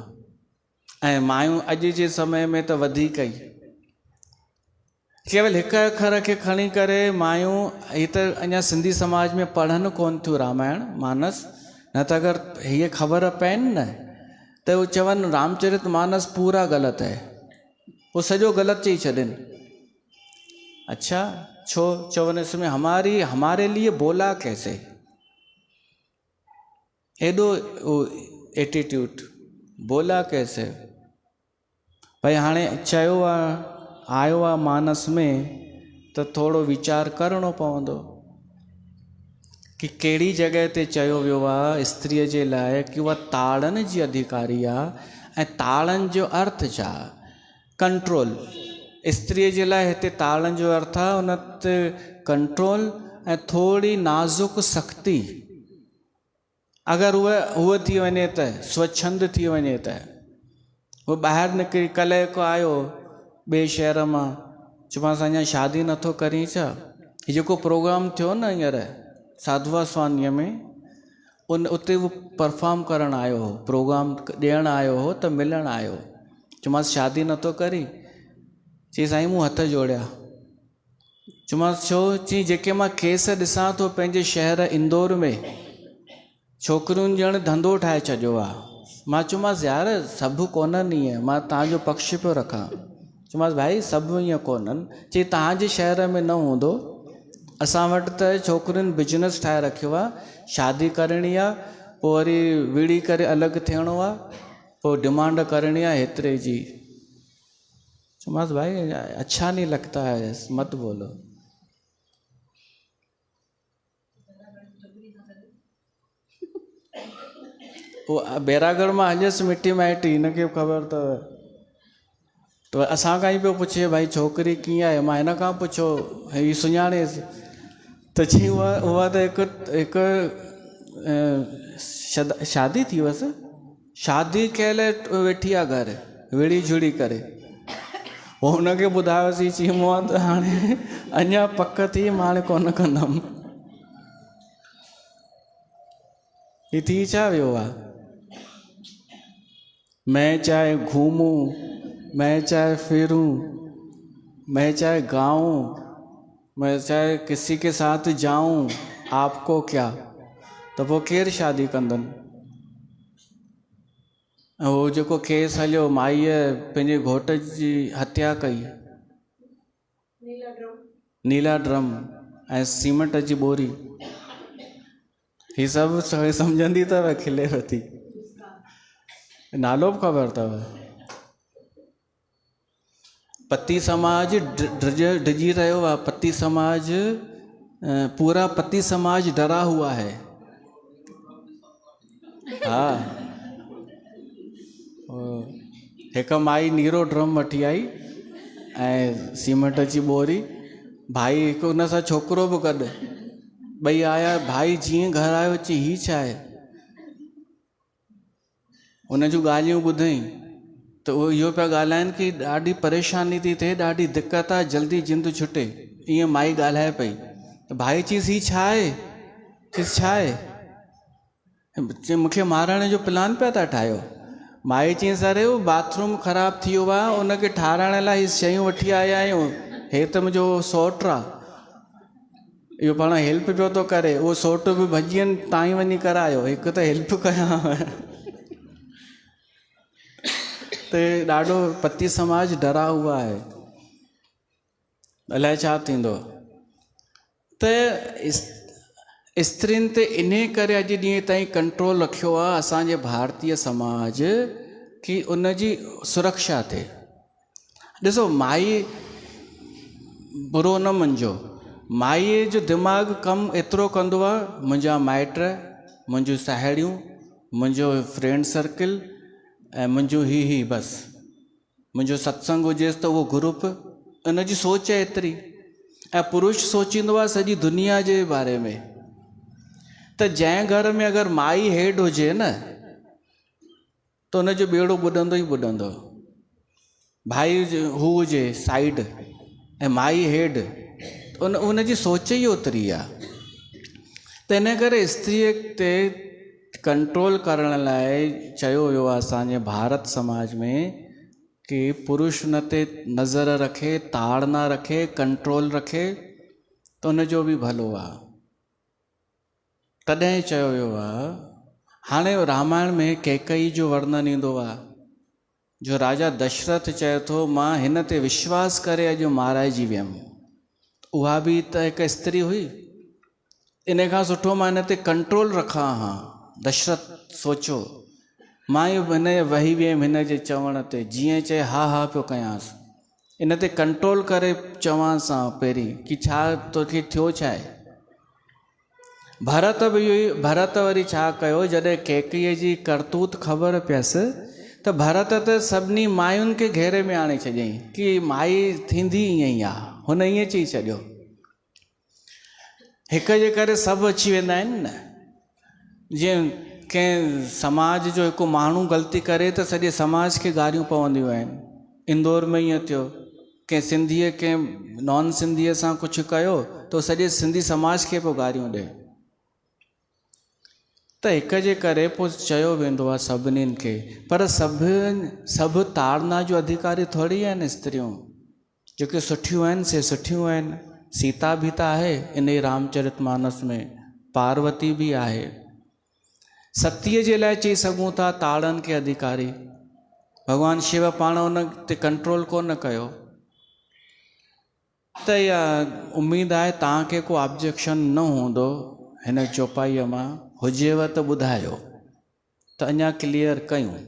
ऐं मायूं अॼु जे समय में त वधीक ई केवल हिकु अखर खे खणी करे मायूं ही त अञा सिंधी समाज में पढ़नि कोन थियूं रामायण मानस, न त अगरि हीअ ख़बर पइनि न त उहे चवनि रामचरित मानस पूरा ग़लति है, वो सॼो ग़लति चई छॾनि। अच्छा छो चवनि इसमें हमारे लिए बोला कैसे, एॾो एटीट्यूड, बोला कैसे। भाई हाणे चयो आहे, आयो आहे मानस में त थोरो वीचार करिणो पवंदो कि कहिड़ी जॻह ते चयो वियो आहे स्त्रीअ जे लाइ कि उहा ताड़नि जी अधिकारी आहे, ऐं ताड़नि जो अर्थ छा, कंट्रोल। स्त्रीअ जे लाइ हिते ताड़नि जो अर्थ आहे उन ते कंट्रोल ऐं थोरी नाज़ुक सख़्ती। अगरि उहा थी वञे त स्वच्छंद थी वञे त उहो ॿाहिरि निकिरी, कल्ह हिकु आयो ॿिए शहर मां, चयोमांसि अञा शादी नथो करी छा। हीउ जेको प्रोग्राम थियो न हींअर साधवा स्वामीअ में, उते उहो परफॉर्म करणु आयो हो, प्रोग्राम ॾियणु आयो हो त मिलणु आयो। चयोमांसि शादी नथो करी, चई साईं मूं हथ जोड़िया। चयोमांसि छो, चई जेके मां केस ॾिसां थो पंहिंजे शहर इंदौर में, छोकिरियुनि ॼण धंधो ठाहे छॾियो आहे। मां चयोमांसि यार सभु कोन्हनि ईअं, मां तव्हांजो पक्ष पियो रखां। चयोमांसि भाई सभु ईअं कोन्हनि, चई तव्हांजे शहर में न हूंदो, असां वटि त छोकिरियुनि बिजनेस ठाहे रखियो आहे, शादी करणी आहे पोइ वरी विड़ी करे अलॻि थियणो आहे, पोइ डिमांड करणी आहे हेतिरे जी। चयोमांसि भाई अच्छा नहीं लगता है, मत बोलो। वो बैरागढ़ मां हलियसि मिटी माइटी, हिनखे ख़बर अथव, तो असां खां ई पियो पुछे भाई छोकिरी कीअं आहे। मां हिन खां पुछो, हीअ सुञाणेसि त चई उहा त हिकु शादी थी हुअसि, शादी कयल वेठी आहे घर विड़ी झुड़ी करे। पोइ हुनखे ॿुधायोसीं, चई मूं त हाणे अञा पक थी, मां हाणे कोन कंदमि। हीअ थी छा वियो आहे, मैं चाहे घूमूं, मैं चाहे फिरूं, मैं चाहे गाऊं, मैं चाहे किसी के साथ जाऊं, आपको क्या। त पोइ केरु शादी कंदनि। उहो जेको केस हलियो, माईअ पंहिंजे घोट जी हत्या कई, नीला ड्रम ऐं सीमेंट जी बोरी, हीअ सभु सम्झंदी अथव, खिलेव थी। नालो बि ख़बर अथव, पति समाज डिजी रहियो आहे, पति समाज, पूरा पति समाज डरा हुआ है। हा, हिकु माई नीरो ड्रम वठी आई ऐं सीमेंट जी बोरी, भाई हिकु हुन सां छोकिरो बि गॾु, ॿई आया। भाई जीअं घर आयो, अची हीअ छा आहे, हुन जूं ॻाल्हियूं ॿुधई त उहो इहो पिया ॻाल्हाइनि कि ॾाढी परेशानी थी थिए, ॾाढी दिक़त आहे, जल्दी जिंद छुटे, ईअं माई ॻाल्हाए पई। त भाई चईसि हीअ छा आहे, चईसि छा आहे, चई मूंखे मारण जो प्लान पिया था ठाहियो। माई चईसि अरे उहो बाथरूम ख़राबु थी वियो आहे, उनखे ठाराइण लाइ हीअ शयूं वठी आया आहियूं, हे त मुंहिंजो सौटु आहे, इहो पाण हेल्प पियो थो करे। उहो सौटु बि भॼियनि ताईं वञी करायो, हिकु त हेल्प कयां। त ॾाढो पति समाज डरा हुआ है, अलाए छा थींदो। त स्त्रियुनि ते इन करे अॼु ॾींहं ताईं कंट्रोल रखियो आहे असांजे भारतीय समाज कि उन जी सुरक्षा थिए। ॾिसो माई बुरो न मञिजो, माईअ जो दिमाग़ कमु एतिरो कंदो आहे, मुंहिंजा माइट, मुंहिंजूं साहेड़ियूं, मुंहिंजो फ्रेंड सर्किल ऐं मुंहिंजो ही बसि, मुंहिंजो सत्संग हुजेसि त उहो ग्रुप, इन जी सोच आहे एतिरी। ऐं पुरुष सोचींदो आहे सॼी दुनिया जे बारे में। त जंहिं घर में अगरि माई हेड हुजे न त उनजो ॿेड़ो ॿुॾंदो ई ॿुॾंदो। भाई हू हुजे साइड ऐं माई हेड, उन जी सोच ई ओतिरी आहे। त इन करे स्त्रीअ ते कंट्रोल करण लाइ चयो वियो आहे असांजे भारत समाज में कि पुरुष उन ते नज़र रखे, ताड़ न रखे, कंट्रोल रखे त उनजो बि भलो आहे। तॾहिं चयो वियो आहे, हाणे रामायण में कैकई जो वर्णन ईंदो आहे, जो राजा दशरथ चए थो मां हिन ते विश्वास करे अॼु माराइजी वियमि। उहा बि त हिकु स्त्री हुई, इन खां सुठो मां हिन ते कंट्रोल रखां हा। दशरथ सोचो, मां हिन वही वियमि हिन जे चवण ते, जीअं चए हा हा पियो कयांसि, इन ते कंट्रोल करे चवांसि हा पहिरीं कि छा तोखे थियो छा आहे। भरत बि इहो ई, भरत वरी छा कयो, जॾहिं कैकेयीअ जी करतूत ख़बर पियसि त भरत त सभिनी मायुनि खे घेरे में आणे छॾियईं कि माई थींदी ईअं ई आहे। हुन ईअं चई छॾियो, हिक जे करे सभु अची वेंदा आहिनि न। जीअं कंहिं समाज जो हिकु माण्हू ग़लती करे त सॼे समाज खे गारियूं पवंदियूं आहिनि। इंदौर में ईअं थियो, कंहिं सिंधीअ कंहिं नॉन सिंधीअ सां कुझु कयो त सॼे सिंधी समाज खे पोइ गारियूं ॾे। त हिक जे करे पोइ चयो वेंदो आहे सभिनीनि खे, पर सभु ताड़ना जो अधिकारी थोरी आहिनि स्त्रियूं। जेके सुठियूं आहिनि से सुठियूं आहिनि। सीता बि त आहे इन ई रामचरितमानस में, पार्वती बि आहे। सतीअ जे लाइ चई सघूं था ताड़नि खे अधिकारी। भॻवानु शिव पाण उन ते कंट्रोल कोन कयो। त इहा उमेदु आहे तव्हांखे को ऑब्जेक्शन न हूंदो हिन चौपाईअ मां, हुजेव त ॿुधायो त अञा क्लियर कयूं।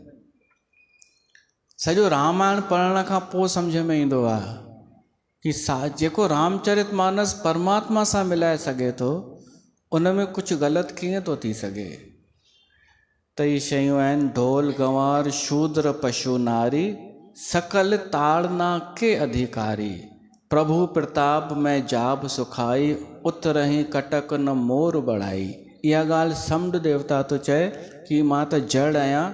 सॼो रामायण पढ़ण खां पोइ सम्झ में ईंदो आहे कि जेको रामचरितमानस परमात्मा सां मिलाए सघे थो, उन में कुझु ग़लति कीअं थो थी सघे। त इहे शयूं आहिनि, ढोल गंवार शूद्र पशु नारी, सकल ताड़ना के अधिकारी, प्रभु प्रताप में जाब सुखाई, उतरही कटक न मोर बढ़ाई। इहा ॻाल्हि समुंड देवता थो चए कि मां त जड़ आहियां,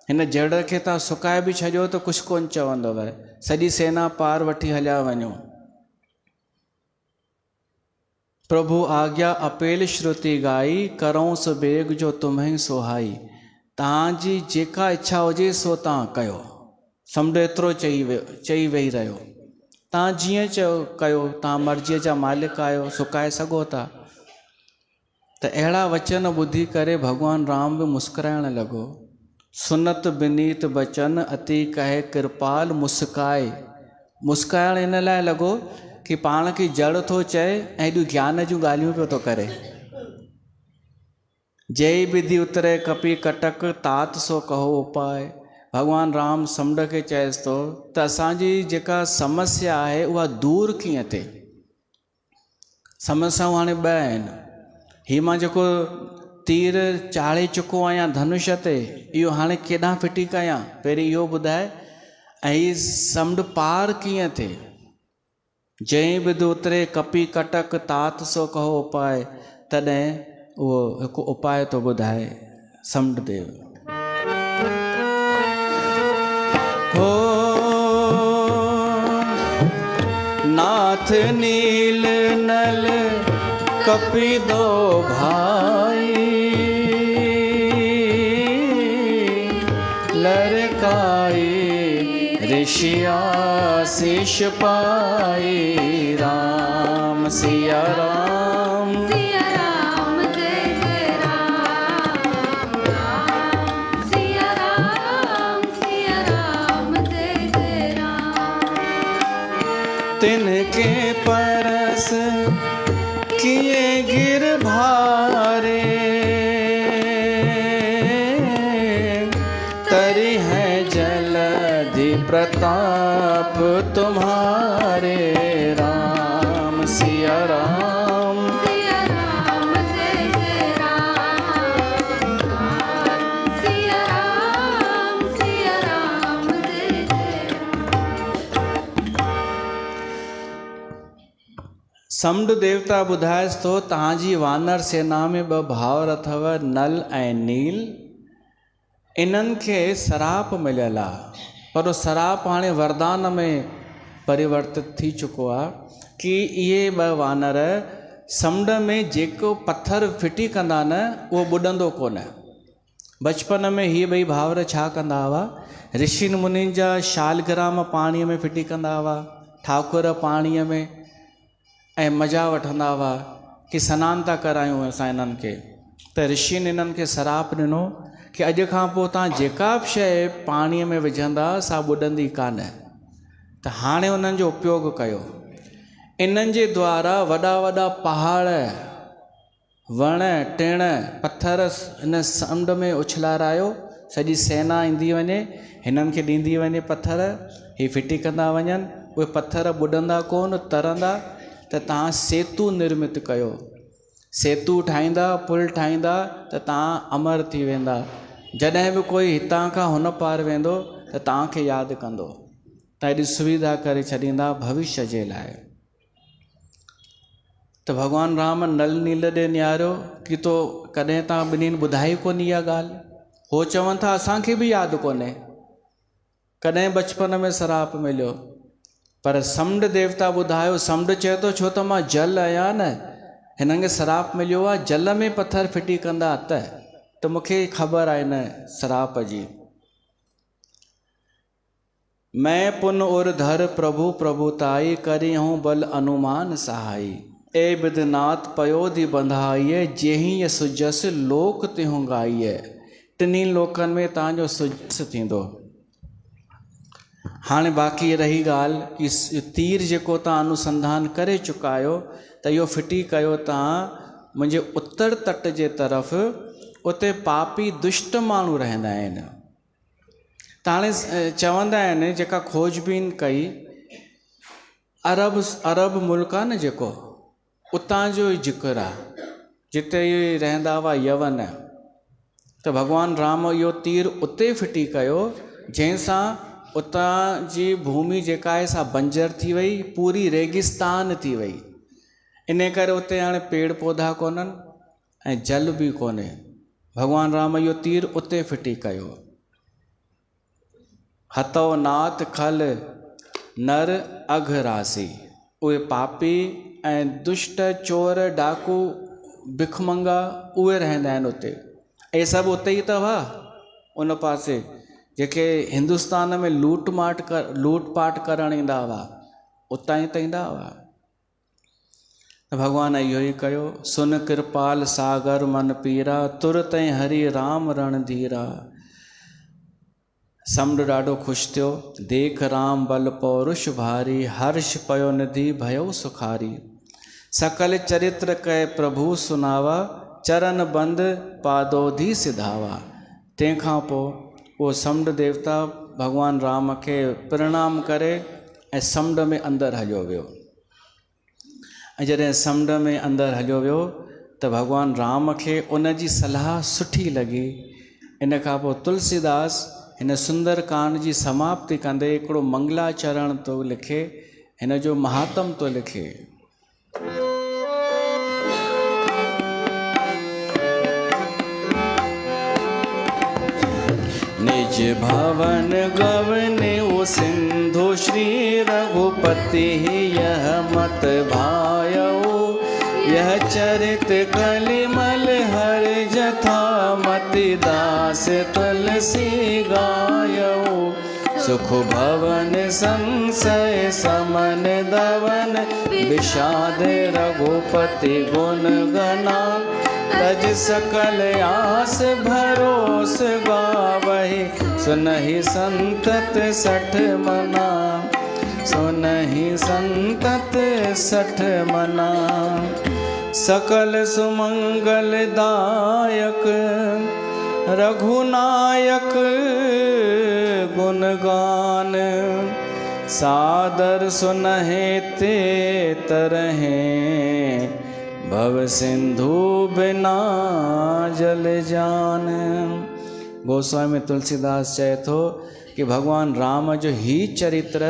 हिन जड़ खे तव्हां सुकाए बि छॾियो त कुझु कोन चवंदव, सॼी सेना पार वठी हलिया वञो। प्रभु आज्ञा अपेल श्रुति गाई, करोंस बेग जो तुम्हें सोहाई। तव्हांजी जेका इच्छा हुजे सो तव्हां कयो। समुंड एतिरो चई वेही रहियो, तव्हां जीअं चयो कयो, तव्हां मर्ज़ीअ जा मालिक आहियो, सुकाए सघो था। त अहिड़ा वचन ॿुधी करे भॻवानु राम बि मुस्कुराइण लॻो। सुनत बिनीत बचन अति कहे कृपाल मुस्काए। मुस्काइण इन लाइ लॻो कि पाण खे जड़ थो चए ऐं एॾियूं ज्ञान जूं ॻाल्हियूं पियो थो करे। जय विधि उतरे कपी कटक, तात सो कहो उपाय। भॻवानु राम समुंड खे चएसि थो त असांजी जेका समस्या आहे उहा दूर कीअं थिए। समस्याऊं हाणे ॿ आहिनि। हीअ मां जेको तीर चाढ़े चुको आहियां धनुष ते, इहो हाणे केॾांहुं फिटी कयां, पहिरीं इहो ॿुधाए। ऐं हीअ समुंड पार कीअं थिए। जंहिं विधि उतरे कपी कटक, तात सो कहो उपाय। तॾहिं उहो हिकु उपाय थो ॿुधाए समुंड देव। हो नाथ नील नल कपि दो भाई, लरकाई ऋषि आशीष पाई। राम सिया राम, सिया राम जय जय राम। राम सिया राम, सिया राम जय जय राम। तिनके परस किए गिर भारे, तरी है जलधि प्रताप तुम्हारे। राम सिया राम, सिया राम जय जय राम। राम सिया राम, सिया राम जय जय राम। समुंड देवता ॿुधाएसि थो तव्हांजी वानर सेना में ॿ भाउर अथव, नल ऐं नील। इन्हनि खे सराप मिलियल आहे, पर उहो सराप हाणे वरदान में परिवर्तित थी चुको आहे कि इहे ॿ वानर समुंड में जेको पथर फिटी कंदा न उहो ॿुॾंदो कोन। बचपन में हीअ ॿई भाउर छा कंदा हुआ, ऋषिनि मुनिनि जा शालग्राम पाणीअ में फिटी कंदा हुआ, ठाकुर पाणीअ में, ऐं मज़ा वठंदा हुआ कि सनानु था करायूं असां इन्हनि खे। त ऋषिनि इन्हनि खे सराप ॾिनो कि अॼु खां पोइ तव्हां जेका बि शइ पाणीअ में विझंदा सा ॿुॾंदी कान। त हाणे उन्हनि जो उपयोग कयो। इन्हनि जे द्वारा वॾा वॾा पहाड़, वण टिण पत्थर हिन समुंड में उछलारायो। सॼी सेना ईंदी वञे, हिननि खे ॾींदी वञे पत्थर, ही फिटी कंदा वञनि, उहे पत्थर ॿुॾंदा कोन, तरंदा। त तव्हां सेतु निर्मित कयो, सेतु ठाहींदा, पुल ठाहींदा त तव्हां अमर थी वेंदा। जॾहिं बि कोई हितां खां हुन पार वेंदो त तव्हांखे यादि कंदो, त हेॾी सुविधा करे छॾींदा भविष्य जे लाइ। त भॻवानु राम नल नील ॾे निहारियो कि तो कॾहिं तव्हां ॿिन्हिनि ॿुधाई कोन इहा ॻाल्हि। हो चवनि था असांखे बि यादि कोन्हे, कॾहिं बचपन में सराप मिलियो। पर समुंड देवता ॿुधायो। समुंड चए थो छो त मां जल आहियां न, हिननि खे सराप मिलियो आहे जल में पत्थर फिटी कंदा त मूंखे ख़बर आहे न सराप जी। मैं पुन उर धर प्रभु प्रभुताई, करी हूँ बल अनुमान सहाई। ए बिदनाथ पयोधि बंधाइए, जेही ये सुजस लोक तिहूं गाइए। टिनी लोकनि में तव्हांजो सुजस थींदो। हाणे बाक़ी रही ॻाल्हि कि तीर जेको तव्हां अनुसंधान करे चुका आहियो, त इहो फिटी कयो तव्हां मुंहिंजे उत्तर तट जे तरफ़। उते पापी दुष्ट माण्हू रहंदा आहिनि। त हाणे चवंदा आहिनि, जेका खोजबीन कई, अरब मुल्क आहे न जेको, उतां जो ई ज़िक्र आहे, जिते इहे रहंदा हुआ यवन। त भॻवानु राम इहो तीर उते फिटी कयो जंहिंसां उतां जी भूमि जेका आहे सा बंजर थी वई, पूरी रेगिस्तान थी वई। इन करे उते हाणे पेड़ पौधा कोन्हनि ऐं जल बि कोन्हे। भॻवानु राम इहो तीर उते फिटी कयो। हथो नाथ खल नर अघरासी। उहे पापी ऐं दुष्ट चोर डाकू भिखमंगा उहे रहंदा आहिनि उते। ऐं सभु उते ई अथव उन पासे जेके हिंदुस्तान में लूट पाट करणु ईंदा हुआ, उतां ई त ईंदा हुआ। त भॻवानु इहो ई कयो। सुन कृपाल सागर मन पीरा, तुरत हरि राम रणधीरा। समुंड ॾाढो ख़ुशि थियो। देख राम बल पौरुष भारी, हर्ष पयो निधि भयो सुखारी। सकल चरित्र कह प्रभु सुनावा, चरण बंद पादोधी सिधावा। तंहिंखां पोइ उहो समुंड देवता भॻवानु राम खे प्रणाम करे ऐं समुंड में अंदरि हलियो वियो। ऐं जॾहिं समुंड में अंदरि हलियो वियो त भॻवानु राम खे उन जी सलाह सुठी लॻी। इन खां पोइ तुलसीदास हिन सुंदर कांड जी समाप्ति कंदे हिकिड़ो मंगलाचरण थो लिखे, हिन जो महात्म थो लिखे। निज भवन गवने ओ सिंधु, श्री रघुपति यह मत भायो। यह चरित कलिमल हर जथा, मति दास तुलसी गायो। सुख भवन संशय समन दवन, विषाद रघुपति गुण गना। तज सकल आस भरोस गावहि, सुनहि संतत सठ मना। सुनहि संतत सठ मना। सकल सुमंगल दायक रघुनायक गुणगान। सादर सुनहि ते तरहे, भव सिंधु बिना जल जान। गोस्वामी तुलसीदास चए थो कि भॻवानु राम जो ही चरित्र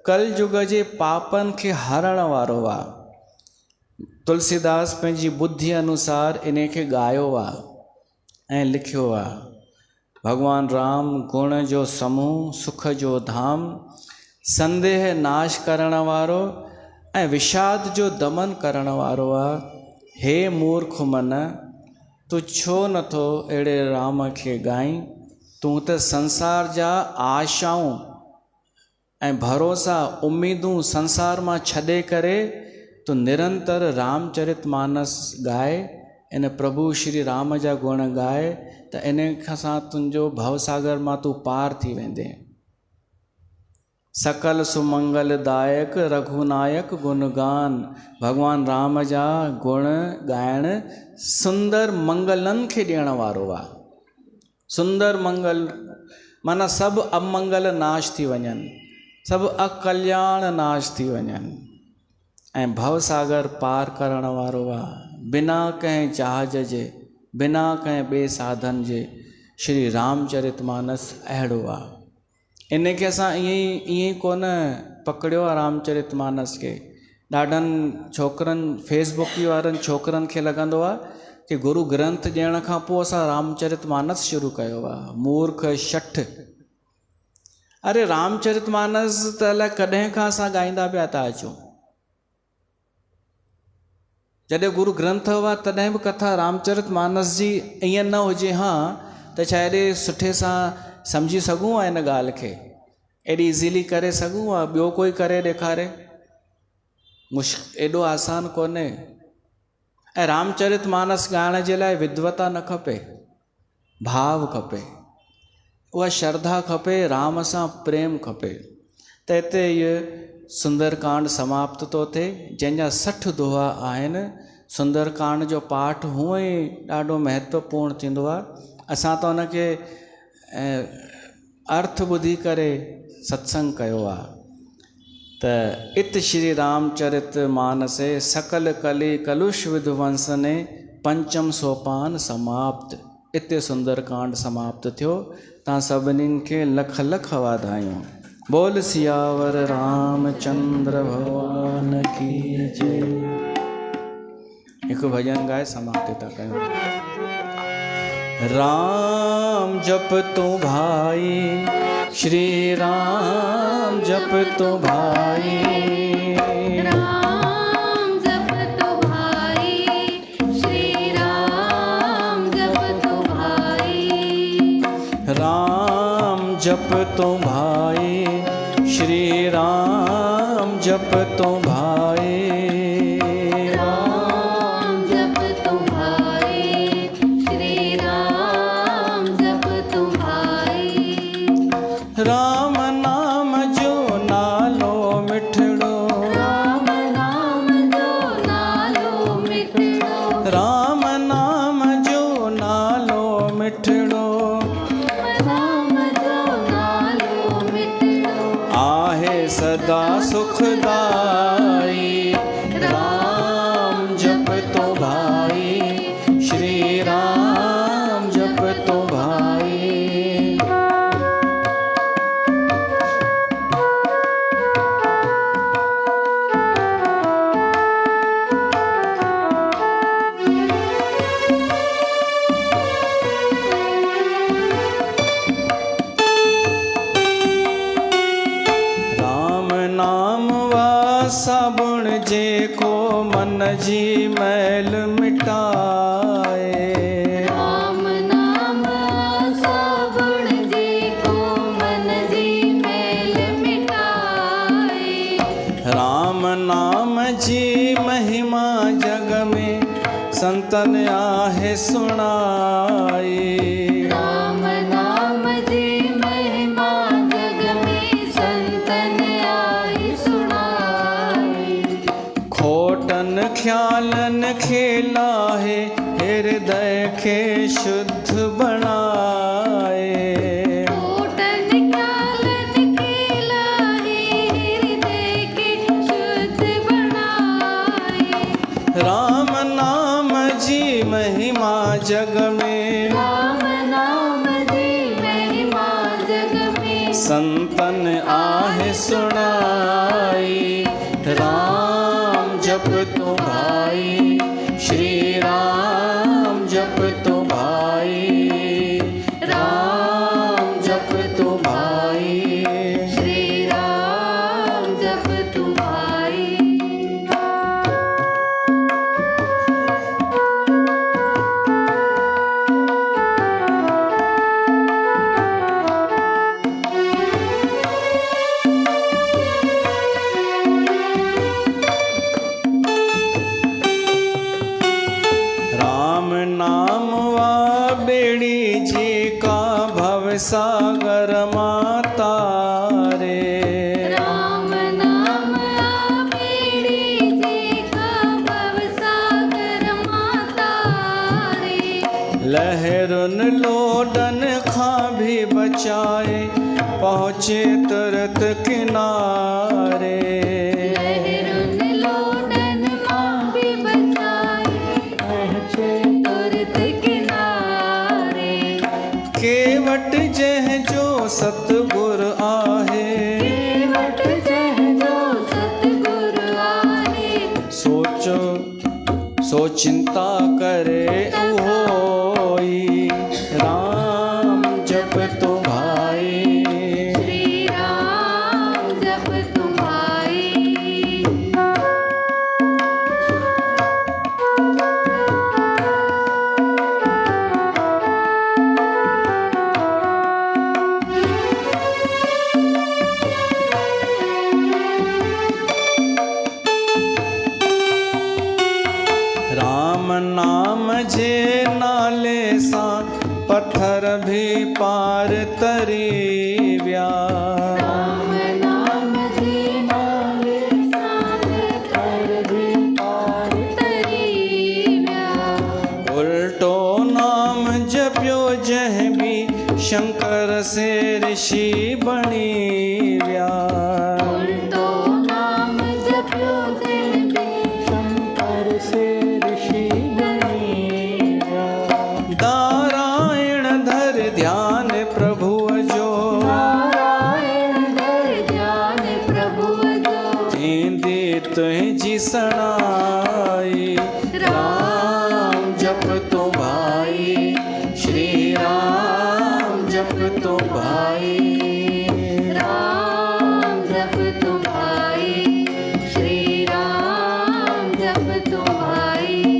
कलयुग जे पापनि खे हरण वारो आहे। तुलसीदास पंहिंजी बुद्धि अनुसार इन खे ॻायो आहे ऐं लिखियो आहे। भॻवानु राम गुण जो समूह, सुख जो धाम, संदेह नाश करण वारो ऐं विषाद जो दमन करण वारो आहे। हे मूर्ख मन, तू छो नथो अहिड़े राम खे ॻाईं। तूं त संसार जा आशाऊं ऐं भरोसा उम्मीदूं संसार मां छॾे करे तू निरंतर रामचरितमानस ॻाए, इन प्रभु श्री राम जा गुण ॻाए, त इन सां तुंहिंजो भवसागर मां तू पार थी वेंदे। सकल सुमंगलदायक रघुनायक गुणगान, भगवान राम जा गुण ॻाइण सुंदर मंगलनि खे ॾियण वारो आहे। सुंदर मंगल माना सभु अमंगल नाश थी वञनि, सभु अकल्याण नाश थी वञनि ऐं भवसागर पार करण वारो आहे। बिना कंहिं जहाज जे, बिना कंहिं ॿिए साधन जे श्री रामचरितमानस अहिड़ो आहे। इन खे असां ईअं ई कोन पकड़ियो आहे रामचरितमानस खे। ॾाढनि छोकिरनि फेसबुक वारनि छोकिरनि खे लॻंदो आहे कि गुरु ग्रंथ ॾियण खां पोइ असां रामचरितमानस शुरू कयो आहे। मूर्ख शठ। अरे रामचरितमानस त अलाए कॾहिं खां असां ॻाईंदा पिया था अचूं। जॾहिं गुरु ग्रंथ हुआ तॾहिं बि कथा रामचरितमानस जी ईअं न हुजे हा त छा एॾे सुठे सां सम्झी सघूं इन ॻाल्हि खे, एॾी इज़ीली करे सघूं हा। ॿियो कोई करे ॾेखारे, एॾो आसान कोन्हे। ऐं रामचरितमानस ॻाइण जे लाइ विद्वता न खपे, भाव खपे, उहा श्रद्धा खपे, राम सां प्रेम खपे। त हिते इहो सुंदरकांड समाप्त थो थिए, जंहिंजा 60 दोहा आहिनि। सुंदरकांड जो पाठ हूअं ई ॾाढो महत्वपूर्ण थींदो आहे। असां त उनखे अर्थ ॿुधी करे सत्संग कयो आहे। त इत श्री रामचरित मानसे सकल कली कलुष विध्वंसने पंचम सोपान समाप्त। इते सुंदरकांड समाप्त थियो। तव्हां सभिनीनि खे लख लख वाधायूं। बोल सियावर रामचंद्र भगवान की जय। हिकु भॼन गाए समाप्ति था कयूं। राम जप तो भाई, श्री राम जप तो भाई, राम जप तो भाई, श्री राम जप तो भाई, राम जप तो भाई, श्री राम जप तो भाई, राम जप तो भाई, श्री राम जप तो भाई, राम नाम जो नालो मिठड़ो, राम नाम जो नालो मिठड़ो, राम नाम जो नालो मिठड़ो, राम जो नालो मिठड़ो, आहे सदा सुखदाई। राम जप तो भाई, श्री राम जप तो भाई। राम नाम वासा बुण जे को मन जी मैल मिटाए, राम नाम सावण जी को मन जी मैल मिटाए, राम नाम जी महिमा जग में संतन आहे सुणाई, राम नाम जी महिमा जग में संतन आई सुनाई, खोटन ख्यालन खेला है हृदय के शुद्ध बनाए, कोटन ख्यालन खेला है हृदय के शुद्ध बनाए, राम नाम जी महिमा जग में राम नाम जी महिमा जग में संतन आहे सुनाई। राम जप तो भाई, श्री राम जप तो भाई, राम जप तो भाई, श्री राम जप तु भाई, लहरुन लोडन खां भी बचाए, पहुँचे तुरत किनारे। लहरुन लोडन खां भी बचाए, पहुँचे तुरत किनारे। केवट जह जो सतगुर आहे, केवट जह जो सतगुर आहे। सोचो सो चिंता करे होई, राम जप तो भाई। श्री राम जप तुम्हारी। राम नाम जे नाले सा, पत्थर भी पार तरी व्या। राम नाम जी नाले सारे कर भी पार तरीव्या। उल्टो नाम जप्यो जह भी, शंकर से ऋषि बनी व्या। उल्टो नाम जप्यो जय शंकर से ऋषि बनिया। नारायण धर ध्यान प्रभु जो, नारायण धर ध्यान प्रभु जो। दींदी तुह जी सणाई, राम जप तो भाई। श्री राम जप तो भाई। राम जप तुम्हारी। श्री राम जप तुम्हारी।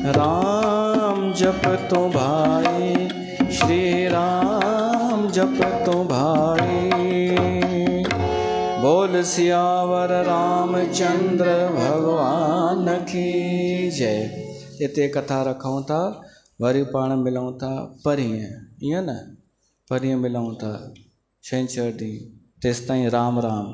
राम जप तो भाई। श्री राम जप तो भाई। बोल सियावर रामचंद्र भगवान की जय। हिते कथा रखूं था, वरी पाण मिलूं था परीहं, ईअं न, परीहं मिलूं था छंछरु ॾींहुं। तेसिताईं राम राम।